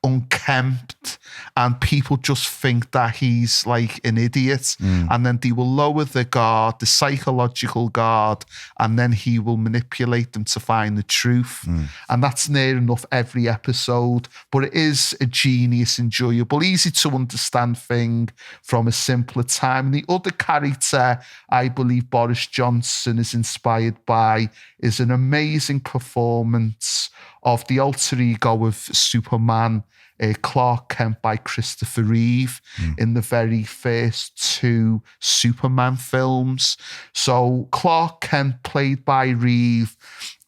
Speaker 2: unkempt, and people just think that he's like an idiot. And then they will lower the guard, the psychological guard, and then he will manipulate them to find the truth. And that's near enough every episode, but it is a genius, enjoyable, easy to understand thing from a simpler time. And the other character I believe Boris Johnson is inspired by is an amazing performance of the alter ego of Superman, Clark Kent, by Christopher Reeve in the very first two Superman films. So Clark Kent, played by Reeve,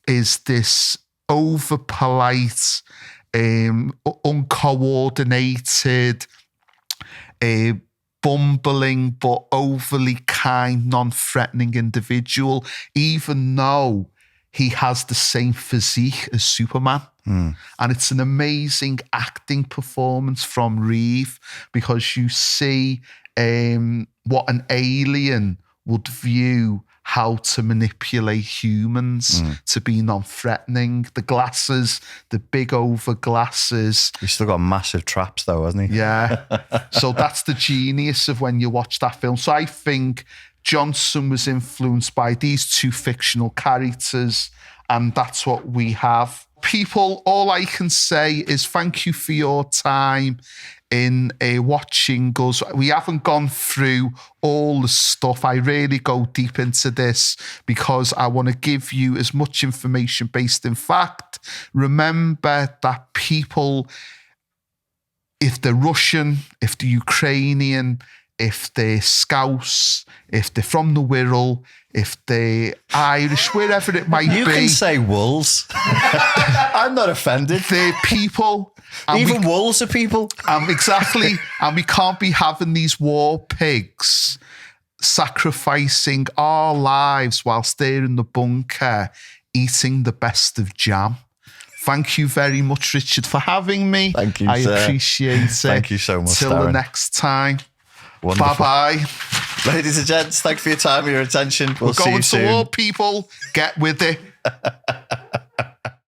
Speaker 2: is this over-polite, uncoordinated, bumbling but overly kind, non-threatening individual, even though he has the same physique as Superman. And it's an amazing acting performance from Reeve, because you see what an alien would view how to manipulate humans to be non-threatening. The glasses, the big over glasses.
Speaker 1: He's still got massive traps though, hasn't he?
Speaker 2: Yeah. So that's the genius of when you watch that film. So I think Johnson was influenced by these two fictional characters, and that's what we have. People, all I can say is thank you for your time in watching us. We haven't gone through all the stuff. I really go deep into this because I want to give you as much information based in fact. Remember that people if they're Russian, if they're Ukrainian, if they're Scouse, if they're from the Wirral, if they're Irish, wherever it might be.
Speaker 1: You can say wolves. I'm not offended.
Speaker 2: They're people.
Speaker 1: Even wolves are people.
Speaker 2: Exactly. And we can't be having these war pigs sacrificing our lives whilst they're in the bunker eating the best of jam. Thank you very much, Richard, for having me.
Speaker 1: Thank you,
Speaker 2: I
Speaker 1: sir.
Speaker 2: appreciate it.
Speaker 1: Thank you so much,
Speaker 2: Till
Speaker 1: Darren.
Speaker 2: the next time.
Speaker 1: Wonderful.
Speaker 2: Bye-bye.
Speaker 1: Ladies and gents, thank you for your time and your attention. We'll see
Speaker 2: We're
Speaker 1: you
Speaker 2: going
Speaker 1: soon.
Speaker 2: to war, people. Get with it.